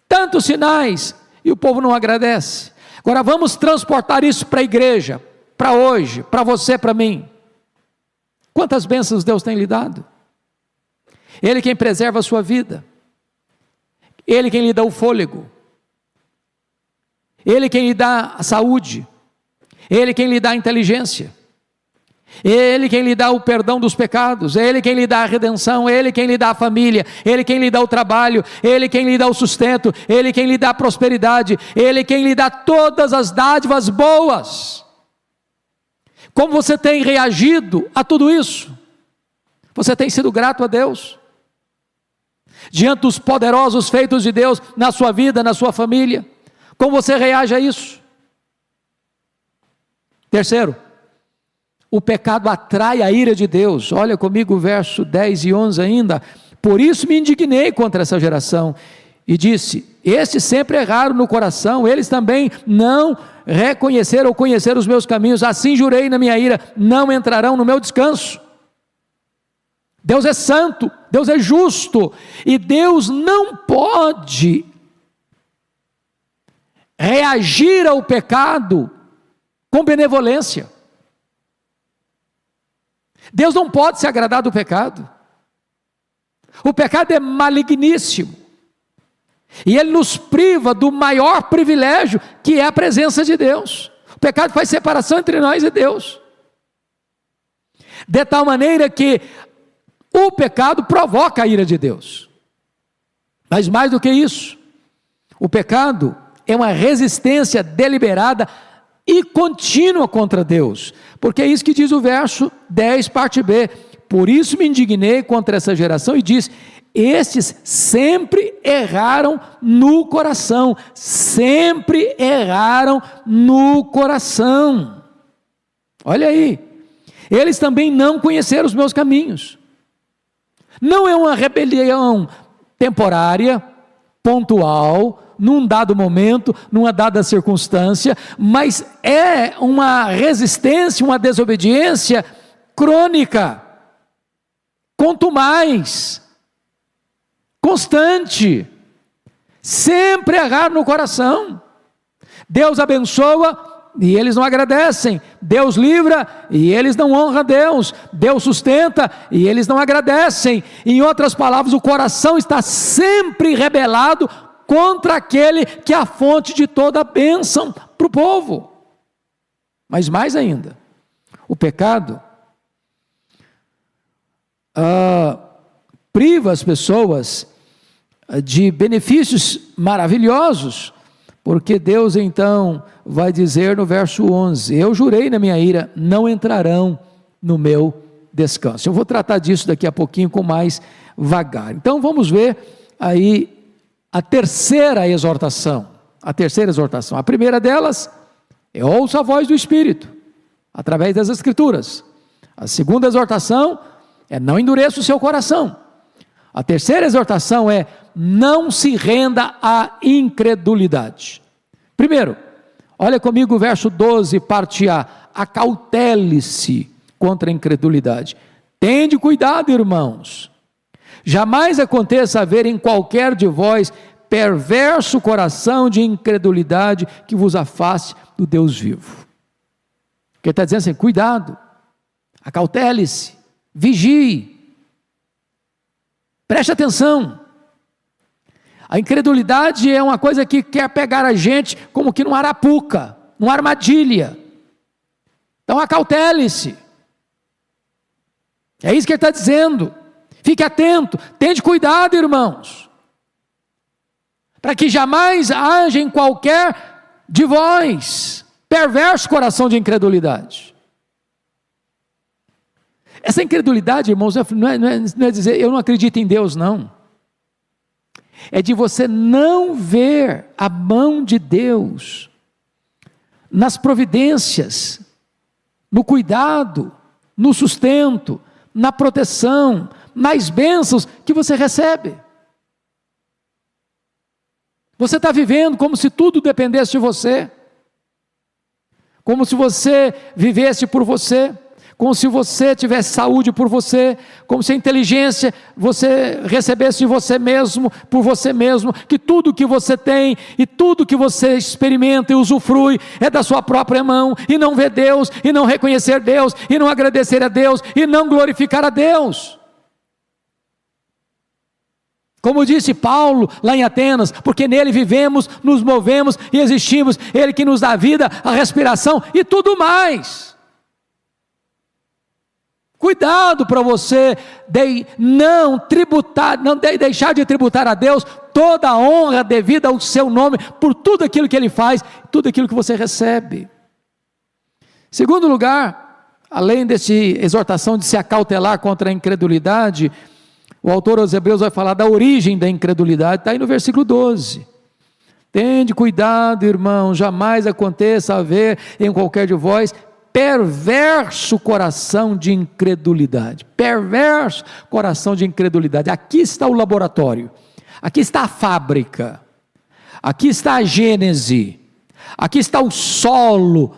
tantos sinais, e o povo não agradece. Agora vamos transportar isso para a igreja, para hoje, para você, para mim. Quantas bênçãos Deus tem lhe dado? Ele quem preserva a sua vida, Ele quem lhe dá o fôlego, Ele quem lhe dá a saúde, Ele quem lhe dá a inteligência, Ele quem lhe dá o perdão dos pecados, Ele quem lhe dá a redenção, Ele quem lhe dá a família, Ele quem lhe dá o trabalho, Ele quem lhe dá o sustento, Ele quem lhe dá a prosperidade, Ele quem lhe dá todas as dádivas boas. Como você tem reagido a tudo isso? Você tem sido grato a Deus? Diante dos poderosos feitos de Deus na sua vida, na sua família, como você reage a isso? Terceiro, o pecado atrai a ira de Deus. Olha comigo o verso 10 e 11 ainda. Por isso me indignei contra essa geração e disse: estes sempre erraram no coração, eles também não reconheceram ou conheceram os meus caminhos, assim jurei na minha ira, não entrarão no meu descanso. Deus é santo, Deus é justo, e Deus não pode reagir ao pecado com benevolência. Deus não pode se agradar do pecado. O pecado é maligníssimo. E ele nos priva do maior privilégio, que é a presença de Deus. O pecado faz separação entre nós e Deus. De tal maneira que o pecado provoca a ira de Deus. Mas mais do que isso, o pecado é uma resistência deliberada e contínua contra Deus. Porque é isso que diz o verso 10, parte B. Por isso me indignei contra essa geração e disse: estes sempre erraram no coração, sempre erraram no coração. Olha aí, eles também não conheceram os meus caminhos. Não é uma rebelião temporária, pontual, num dado momento, numa dada circunstância, mas é uma resistência, uma desobediência crônica, contumaz, constante, sempre errar no coração. Deus abençoa e eles não agradecem, Deus livra e eles não honram a Deus, Deus sustenta e eles não agradecem. Em outras palavras, o coração está sempre rebelado contra aquele que é a fonte de toda a bênção para o povo. Mas mais ainda, o pecado priva as pessoas de benefícios maravilhosos, porque Deus então vai dizer no verso 11: eu jurei na minha ira, não entrarão no meu descanso. Eu vou tratar disso daqui a pouquinho com mais vagar. Então vamos ver aí a terceira exortação. A primeira delas é: ouça a voz do Espírito, através das Escrituras. A segunda exortação é: não endureça o seu coração. A terceira exortação é: não se renda à incredulidade. Primeiro, olha comigo o verso 12, parte A: acautele-se contra a incredulidade. Tende cuidado, irmãos, jamais aconteça haver em qualquer de vós perverso coração de incredulidade que vos afaste do Deus vivo. Ele está dizendo assim: cuidado, acautele-se, vigie, preste atenção. A incredulidade é uma coisa que quer pegar a gente como que numa arapuca, numa armadilha. Então acautele-se. É isso que ele está dizendo. Fique atento, tende cuidado, irmãos, para que jamais haja em qualquer de vós perverso coração de incredulidade. Essa incredulidade, irmãos, não é dizer eu não acredito em Deus, não. É de você não ver a mão de Deus nas providências, no cuidado, no sustento, na proteção, nas bênçãos que você recebe. Você está vivendo como se tudo dependesse de você, como se você vivesse por você, como se você tivesse saúde por você, como se a inteligência você recebesse de você mesmo, por você mesmo, que tudo que você tem e tudo que você experimenta e usufrui é da sua própria mão, e não ver Deus, e não reconhecer Deus, e não agradecer a Deus, e não glorificar a Deus. Como disse Paulo lá em Atenas: porque nele vivemos, nos movemos e existimos, ele que nos dá a vida, a respiração e tudo mais. Cuidado para você não deixar de tributar a Deus toda a honra devida ao seu nome, por tudo aquilo que Ele faz, tudo aquilo que você recebe. Segundo lugar, além dessa exortação de se acautelar contra a incredulidade, o autor aos Hebreus vai falar da origem da incredulidade, está aí no versículo 12. Tende cuidado, irmão, jamais aconteça haver em qualquer de vós perverso coração de incredulidade. Perverso coração de incredulidade. Aqui está o laboratório, aqui está a fábrica, aqui está a gênese, aqui está o solo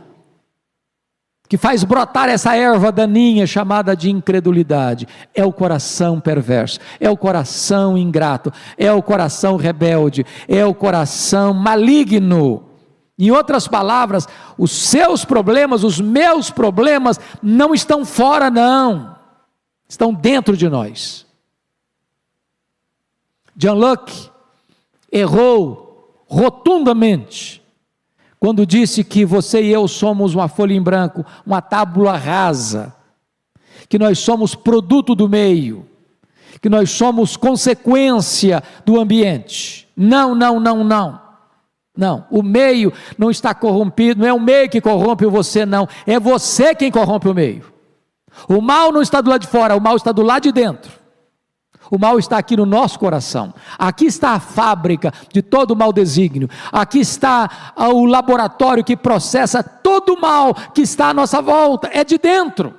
que faz brotar essa erva daninha chamada de incredulidade. É o coração perverso, é o coração ingrato, é o coração rebelde, é o coração maligno. Em outras palavras, os seus problemas, os meus problemas não estão fora, não. estão dentro de nós. John Locke errou rotundamente quando disse que você e eu somos uma folha em branco, uma tábula rasa, que nós somos produto do meio, que nós somos consequência do ambiente. Não. Não, o meio não está corrompido, não é o meio que corrompe você, não, é você quem corrompe o meio. O mal não está do lado de fora, o mal está do lado de dentro. O mal está aqui no nosso coração. Aqui está a fábrica de todo o mau desígnio. Aqui está o laboratório que processa todo o mal que está à nossa volta. É de dentro.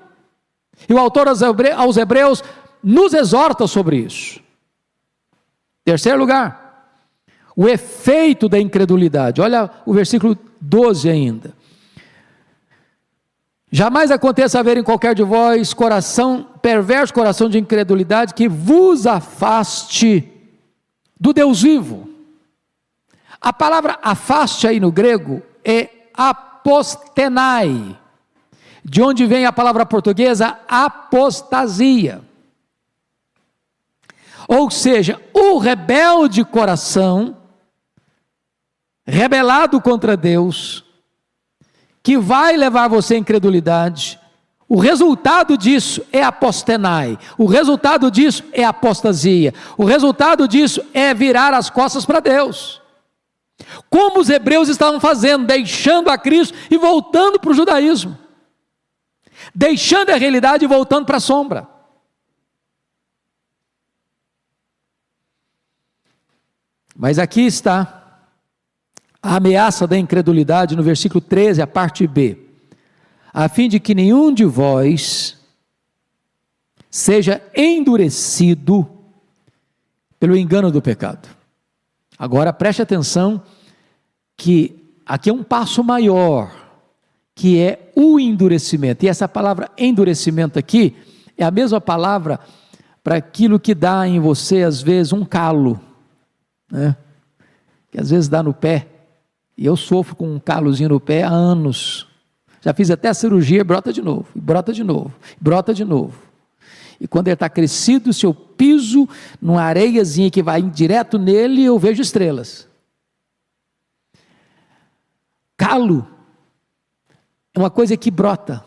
E o autor aos Hebreus nos exorta sobre isso. Terceiro lugar, o efeito da incredulidade. Olha o versículo 12 ainda. Jamais aconteça haver em qualquer de vós perverso coração de incredulidade que vos afaste do Deus vivo. A palavra afaste aí no grego é apostenai, de onde vem a palavra portuguesa apostasia. Ou seja, o rebelde coração, rebelado contra Deus, que vai levar você à incredulidade, o resultado disso é apostenai, o resultado disso é apostasia, o resultado disso é virar as costas para Deus, como os hebreus estavam fazendo, deixando a Cristo e voltando para o judaísmo, deixando a realidade e voltando para a sombra. Mas aqui está a ameaça da incredulidade no versículo 13, a parte B, a fim de que nenhum de vós seja endurecido pelo engano do pecado. Agora preste atenção que aqui é um passo maior, que é o endurecimento, e essa palavra endurecimento aqui, é a mesma palavra para aquilo que dá em você às vezes um calo, né? Que às vezes dá no pé. E eu sofro com um calozinho no pé há anos. Já fiz até a cirurgia, brota de novo, brota de novo, brota de novo. E quando ele está crescido, se eu piso numa areiazinha que vai direto nele, eu vejo estrelas. Calo é uma coisa que brota.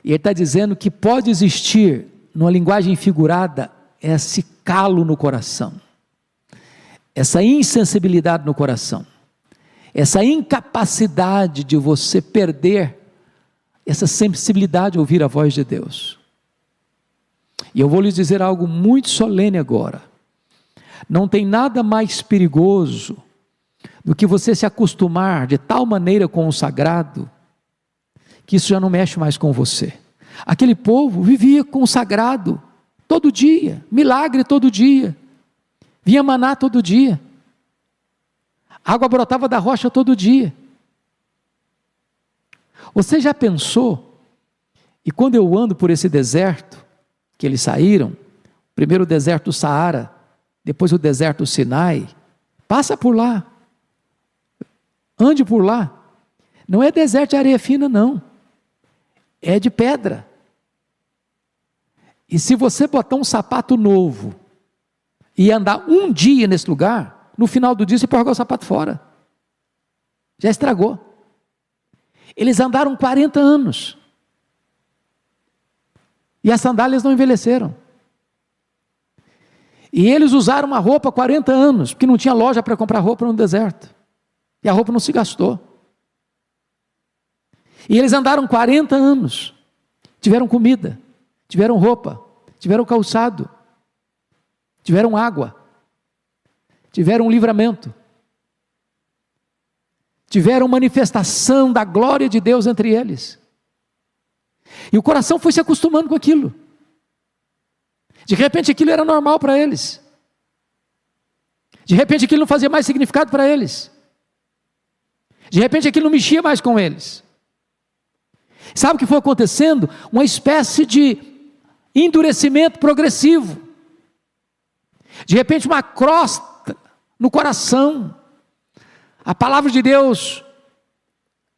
E ele está dizendo que pode existir, numa linguagem figurada, esse calo no coração. Essa insensibilidade no coração. Essa incapacidade de você perder essa sensibilidade a ouvir a voz de Deus. E eu vou lhes dizer algo muito solene agora. Não tem nada mais perigoso do que você se acostumar de tal maneira com o sagrado, que isso já não mexe mais com você. Aquele povo vivia com o sagrado todo dia, milagre todo dia, vinha maná todo dia, água brotava da rocha todo dia. Você já pensou, e quando eu ando por esse deserto, que eles saíram, primeiro o deserto do Saara, depois o deserto do Sinai, passa por lá, ande por lá, não é deserto de areia fina não, é de pedra, e se você botar um sapato novo, e andar um dia nesse lugar, no final do dia você pode jogar o sapato fora, já estragou. Eles andaram 40 anos, e as sandálias não envelheceram, e eles usaram uma roupa 40 anos, porque não tinha loja para comprar roupa no deserto, e a roupa não se gastou, e eles andaram 40 anos, tiveram comida, tiveram roupa, tiveram calçado, tiveram água, tiveram livramento, tiveram manifestação da glória de Deus entre eles, e o coração foi se acostumando com aquilo, de repente aquilo era normal para eles, de repente aquilo não fazia mais significado para eles, de repente aquilo não mexia mais com eles. Sabe o que foi acontecendo? Uma espécie de endurecimento progressivo, de repente uma crosta no coração, a palavra de Deus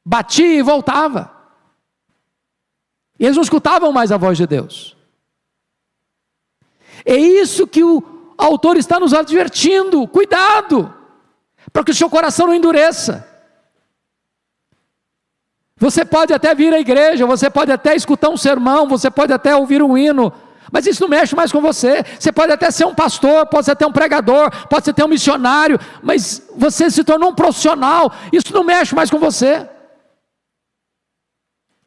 batia e voltava, eles não escutavam mais a voz de Deus, É isso que o autor está nos advertindo: cuidado, para que o seu coração não endureça. Você pode até vir à igreja, você pode até escutar um sermão, você pode até ouvir um hino, mas isso não mexe mais com você. Você pode até ser um pastor, pode ser até um pregador, pode ser até um missionário, mas você se tornou um profissional, isso não mexe mais com você.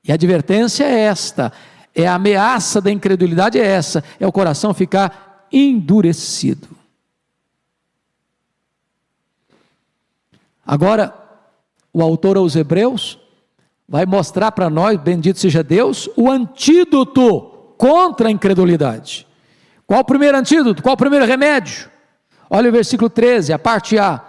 E a advertência é esta, é a ameaça da incredulidade, é essa, é o coração ficar endurecido. Agora, o autor aos Hebreus vai mostrar para nós, bendito seja Deus, o antídoto contra a incredulidade. Qual o primeiro antídoto? Qual o primeiro remédio? Olha o versículo 13, a parte A: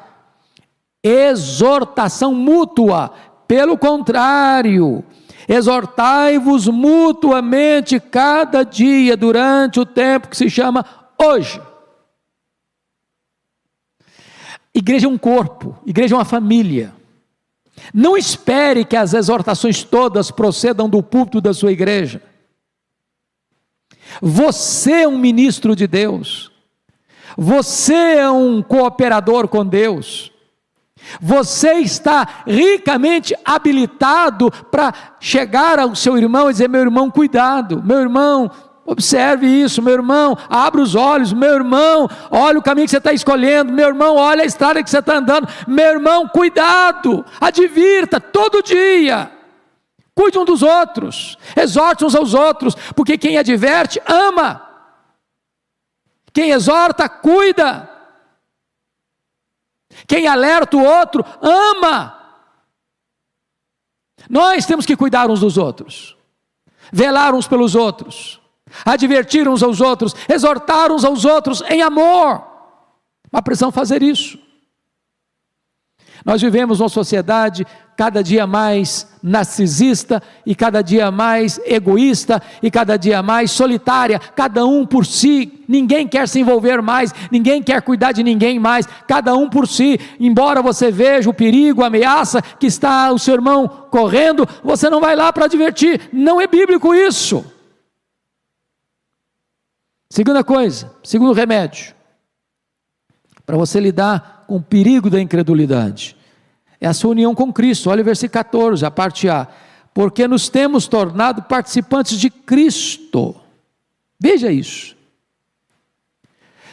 exortação mútua. Pelo contrário, exortai-vos mutuamente cada dia, durante o tempo que se chama hoje. Igreja é um corpo, igreja é uma família. Não espere que as exortações todas procedam do púlpito da sua igreja. Você é um ministro de Deus, você é um cooperador com Deus, você está ricamente habilitado para chegar ao seu irmão e dizer: meu irmão, cuidado, meu irmão, observe isso, meu irmão, abra os olhos, meu irmão, olha o caminho que você está escolhendo, meu irmão, olha a estrada que você está andando, meu irmão, cuidado, advirta todo dia, cuide um dos outros, exorte uns aos outros, porque quem adverte, ama, quem exorta, cuida, quem alerta o outro, ama. Nós temos que cuidar uns dos outros, velar uns pelos outros, advertir uns aos outros, exortar uns aos outros em amor. Mas precisamos fazer isso. Nós vivemos uma sociedade cada dia mais narcisista, e cada dia mais egoísta, e cada dia mais solitária, cada um por si. Ninguém quer se envolver mais, ninguém quer cuidar de ninguém mais, cada um por si. Embora você veja o perigo, a ameaça que está o seu irmão correndo, você não vai lá para advertir. Não é bíblico isso. Segunda coisa, segundo remédio, para você lidar com o perigo da incredulidade, é a sua união com Cristo. Olha o versículo 14, a parte A: porque nos temos tornado participantes de Cristo. Veja isso,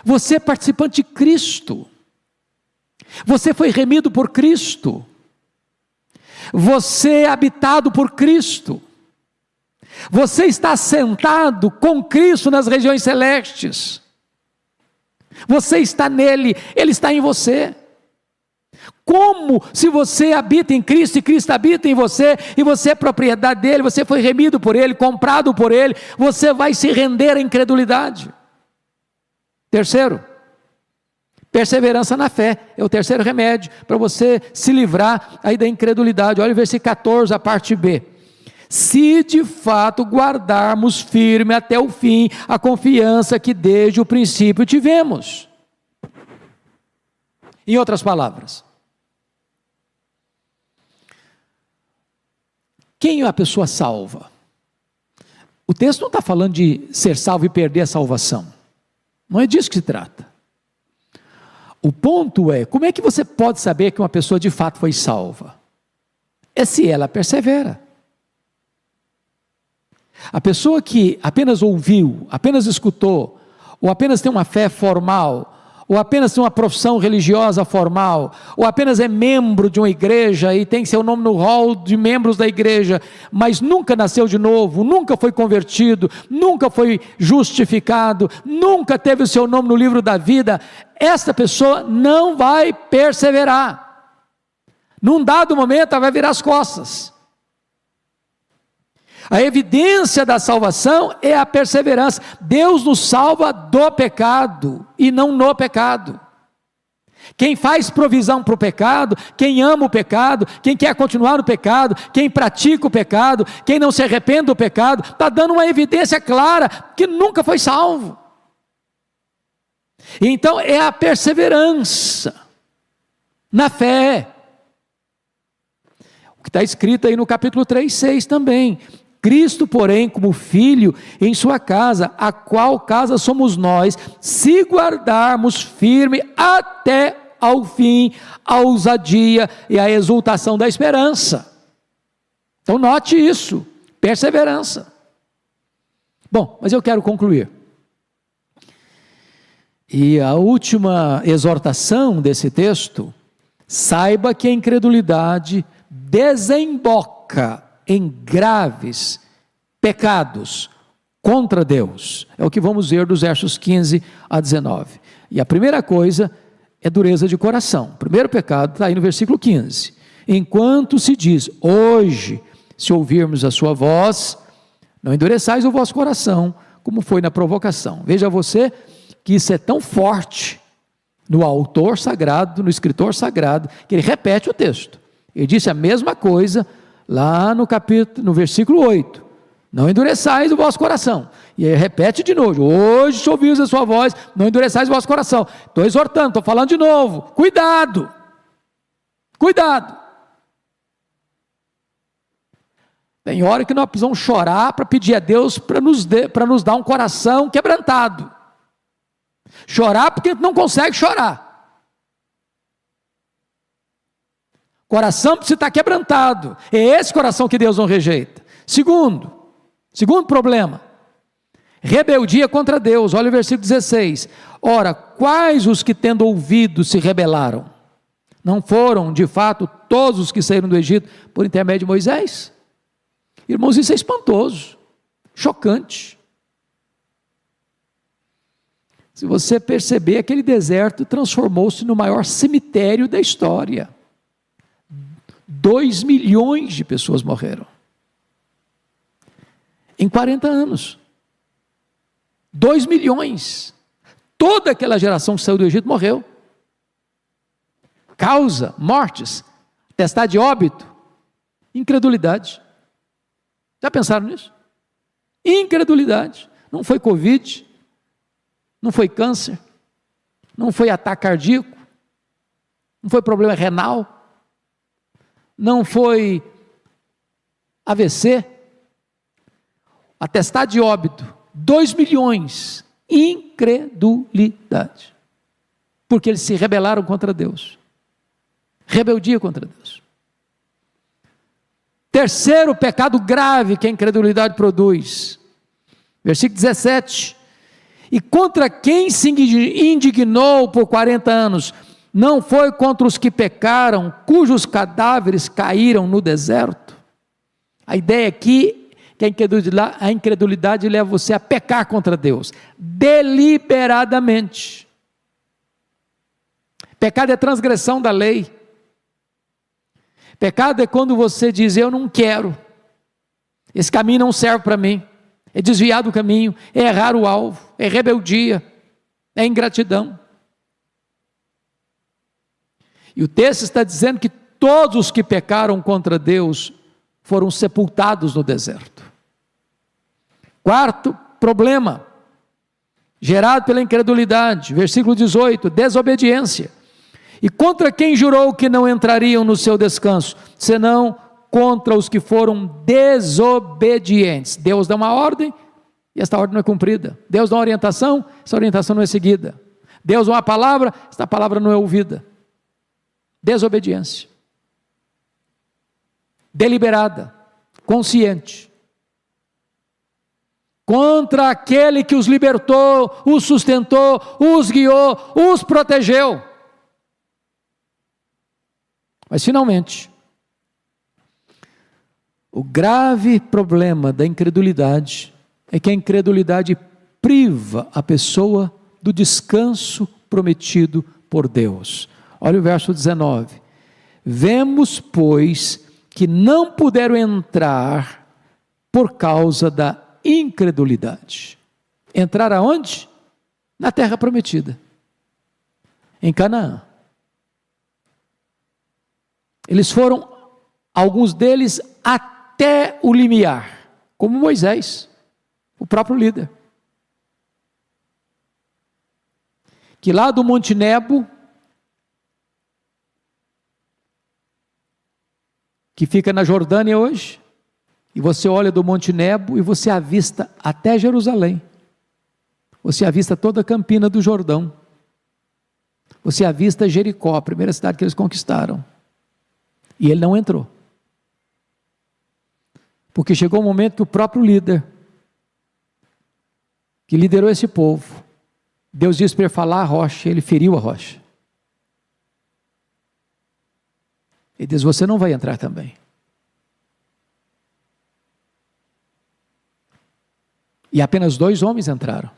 você é participante de Cristo, você foi remido por Cristo, você é habitado por Cristo, você está sentado com Cristo nas regiões celestes, você está nele, ele está em você. Como se você habita em Cristo e Cristo habita em você, e você é propriedade dele, você foi remido por ele, comprado por ele, você vai se render à incredulidade. Terceiro, perseverança na fé, é o terceiro remédio para você se livrar aí da incredulidade. Olha o versículo 14, a parte B: se de fato guardarmos firme até o fim a confiança que desde o princípio tivemos. Em outras palavras, quem é a pessoa salva? O texto não está falando de ser salvo e perder a salvação, não é disso que se trata. O ponto é, como é que você pode saber que uma pessoa de fato foi salva? É se ela persevera. A pessoa que apenas ouviu, apenas escutou, ou apenas tem uma fé formal, ou apenas tem uma profissão religiosa formal, ou apenas é membro de uma igreja e tem seu nome no hall de membros da igreja, mas nunca nasceu de novo, nunca foi convertido, nunca foi justificado, nunca teve o seu nome no livro da vida, essa pessoa não vai perseverar. Num dado momento ela vai virar as costas. A evidência da salvação é a perseverança. Deus nos salva do pecado e não no pecado. Quem faz provisão para o pecado, quem ama o pecado, quem quer continuar no pecado, quem pratica o pecado, quem não se arrepende do pecado, está dando uma evidência clara que nunca foi salvo. Então é a perseverança na fé. O que está escrito aí no capítulo 3, 6 também: Cristo, porém, como filho em sua casa, a qual casa somos nós, se guardarmos firme até ao fim a ousadia e a exultação da esperança. Então note isso, perseverança. Bom, mas eu quero concluir. E a última exortação desse texto: saiba que a incredulidade desemboca em graves pecados contra Deus. É o que vamos ver dos versos 15 a 19. E a primeira coisa é dureza de coração. O primeiro pecado está aí no versículo 15. Enquanto se diz, hoje, se ouvirmos a sua voz, não endureçais o vosso coração, como foi na provocação. Veja você que isso é tão forte no autor sagrado, no escritor sagrado, que ele repete o texto. Ele disse a mesma coisa lá no versículo 8. Não endureçais o vosso coração. E aí repete de novo, hoje se ouvirmos a sua voz, não endureçais o vosso coração. Estou exortando, estou falando de novo, cuidado, cuidado. Tem hora que nós precisamos chorar para pedir a Deus para nos dar um coração quebrantado. Chorar porque a gente não consegue chorar. Coração precisa estar quebrantado. É esse coração que Deus não rejeita. Segundo problema, rebeldia contra Deus. Olha o versículo 16. Ora, quais os que tendo ouvido se rebelaram? Não foram, de fato, todos os que saíram do Egito por intermédio de Moisés? Irmãos, isso é espantoso, chocante. Se você perceber, aquele deserto transformou-se no maior cemitério da história. 2 milhões de pessoas morreram. Em 40 anos. 2 milhões. Toda aquela geração que saiu do Egito morreu. Causa, mortes, atestado de óbito, incredulidade. Já pensaram nisso? Incredulidade. Não foi Covid, não foi câncer, não foi ataque cardíaco, não foi problema renal, não foi AVC, atestado de óbito, 2 milhões, incredulidade, porque eles se rebelaram contra Deus, rebeldia contra Deus. Terceiro pecado grave que a incredulidade produz, versículo 17, e contra quem se indignou por 40 anos, não foi contra os que pecaram, cujos cadáveres caíram no deserto? A ideia aqui é que a incredulidade leva você a pecar contra Deus, deliberadamente. Pecado é transgressão da lei. Pecado é quando você diz, eu não quero, esse caminho não serve para mim, é desviar do caminho, é errar o alvo, é rebeldia, é ingratidão. E o texto está dizendo que todos os que pecaram contra Deus foram sepultados no deserto. Quarto problema, gerado pela incredulidade, versículo 18, desobediência. E contra quem jurou que não entrariam no seu descanso, senão contra os que foram desobedientes. Deus dá uma ordem e esta ordem não é cumprida. Deus dá uma orientação, essa orientação não é seguida. Deus dá uma palavra, esta palavra não é ouvida. Desobediência. Deliberada, consciente. Contra aquele que os libertou, os sustentou, os guiou, os protegeu. Mas finalmente, o grave problema da incredulidade é que a incredulidade priva a pessoa do descanso prometido por Deus. Olha o verso 19. Vemos, pois, que não puderam entrar por causa da incredulidade. Entrar aonde? Na terra prometida, em Canaã. Eles foram, alguns deles, até o limiar, como Moisés, o próprio líder, que lá do Monte Nebo, que fica na Jordânia hoje, e você olha do Monte Nebo e você avista até Jerusalém. Você avista toda a Campina do Jordão. Você avista Jericó, a primeira cidade que eles conquistaram. E ele não entrou. Porque chegou um momento que o próprio líder, que liderou esse povo, Deus disse para ele falar a rocha, ele feriu a rocha. Ele diz: você não vai entrar também. E apenas 2 homens entraram.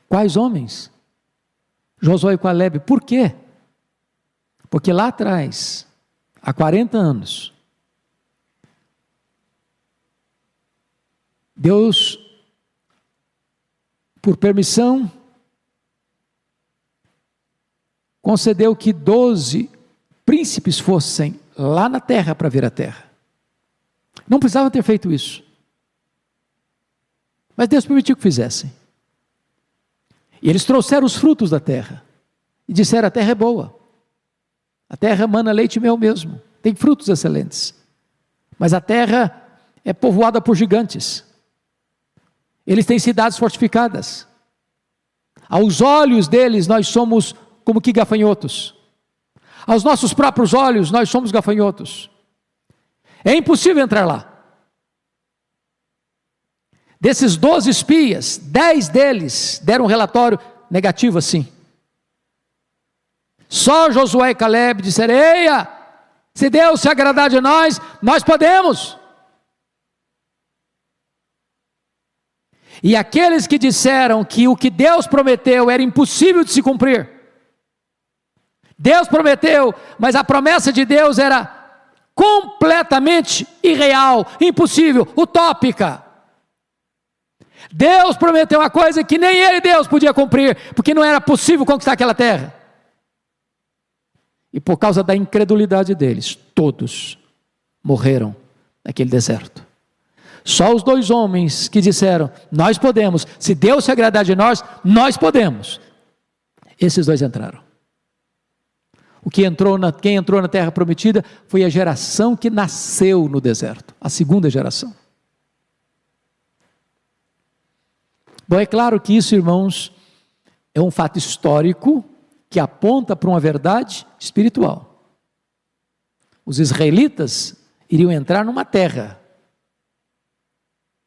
Quais homens? Josué e Calebe. Por quê? Porque lá atrás, há 40 anos, Deus, por permissão, concedeu que 12 príncipes fossem lá na terra para ver a terra. Não precisavam ter feito isso. Mas Deus permitiu que fizessem. E eles trouxeram os frutos da terra. E disseram: a terra é boa. A terra emana leite e mel mesmo. Tem frutos excelentes. Mas a terra é povoada por gigantes. Eles têm cidades fortificadas. Aos olhos deles nós somos como que gafanhotos. Aos nossos próprios olhos nós somos gafanhotos. É impossível entrar lá. Desses 12 espias, 10 deles deram um relatório negativo assim. Só Josué e Calebe disseram: eia, se Deus se agradar de nós, nós podemos. E aqueles que disseram que o que Deus prometeu era impossível de se cumprir. Deus prometeu, mas a promessa de Deus era completamente irreal, impossível, utópica. Deus prometeu uma coisa que nem ele, Deus, podia cumprir, porque não era possível conquistar aquela terra. E por causa da incredulidade deles, todos morreram naquele deserto. Só os 2 homens que disseram: nós podemos, se Deus se agradar de nós, nós podemos. Esses 2 entraram. Quem entrou na terra prometida foi a geração que nasceu no deserto, a segunda geração. Bom, é claro que isso, irmãos, é um fato histórico que aponta para uma verdade espiritual. Os israelitas iriam entrar numa terra,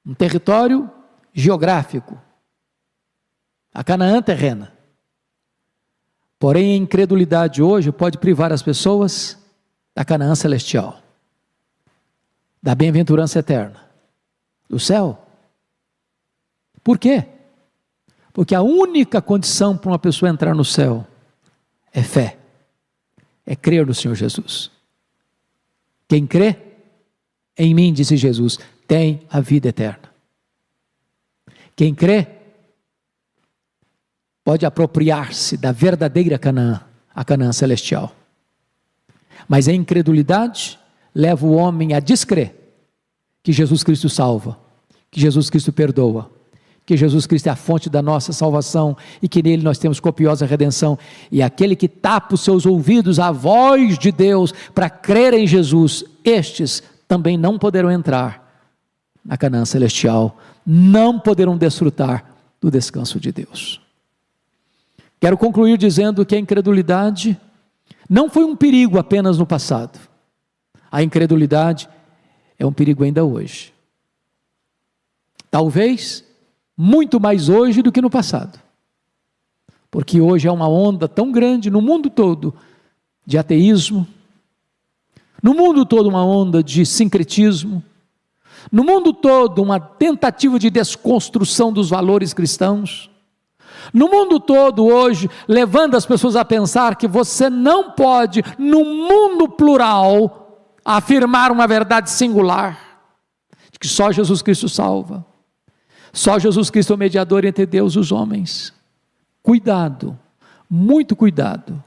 um território geográfico, a Canaã terrena. Porém, a incredulidade hoje pode privar as pessoas da Canaã celestial, da bem-aventurança eterna, do céu. Por quê? Porque a única condição para uma pessoa entrar no céu é fé, é crer no Senhor Jesus. Quem crê em mim, disse Jesus, tem a vida eterna. Quem crê pode apropriar-se da verdadeira Canaã, a Canaã celestial. Mas a incredulidade leva o homem a descrer que Jesus Cristo salva, que Jesus Cristo perdoa, que Jesus Cristo é a fonte da nossa salvação e que nele nós temos copiosa redenção. E aquele que tapa os seus ouvidos à voz de Deus para crer em Jesus, estes também não poderão entrar na Canaã celestial, não poderão desfrutar do descanso de Deus. Quero concluir dizendo que a incredulidade não foi um perigo apenas no passado. A incredulidade é um perigo ainda hoje. Talvez muito mais hoje do que no passado. Porque hoje é uma onda tão grande no mundo todo de ateísmo, no mundo todo uma onda de sincretismo, no mundo todo uma tentativa de desconstrução dos valores cristãos, no mundo todo hoje, levando as pessoas a pensar que você não pode, no mundo plural, afirmar uma verdade singular, de que só Jesus Cristo salva, só Jesus Cristo é o mediador entre Deus e os homens. Cuidado, muito cuidado,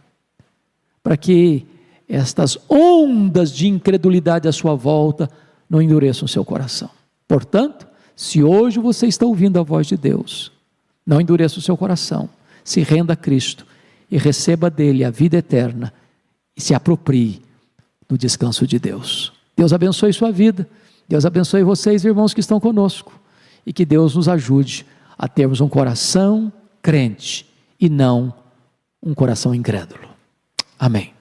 para que estas ondas de incredulidade à sua volta não endureçam o seu coração. Portanto, se hoje você está ouvindo a voz de Deus, não endureça o seu coração, se renda a Cristo e receba dele a vida eterna e se aproprie do descanso de Deus. Deus abençoe sua vida Deus abençoe vocês, irmãos que estão conosco, e que Deus nos ajude a termos um coração crente e não um coração incrédulo. Amém.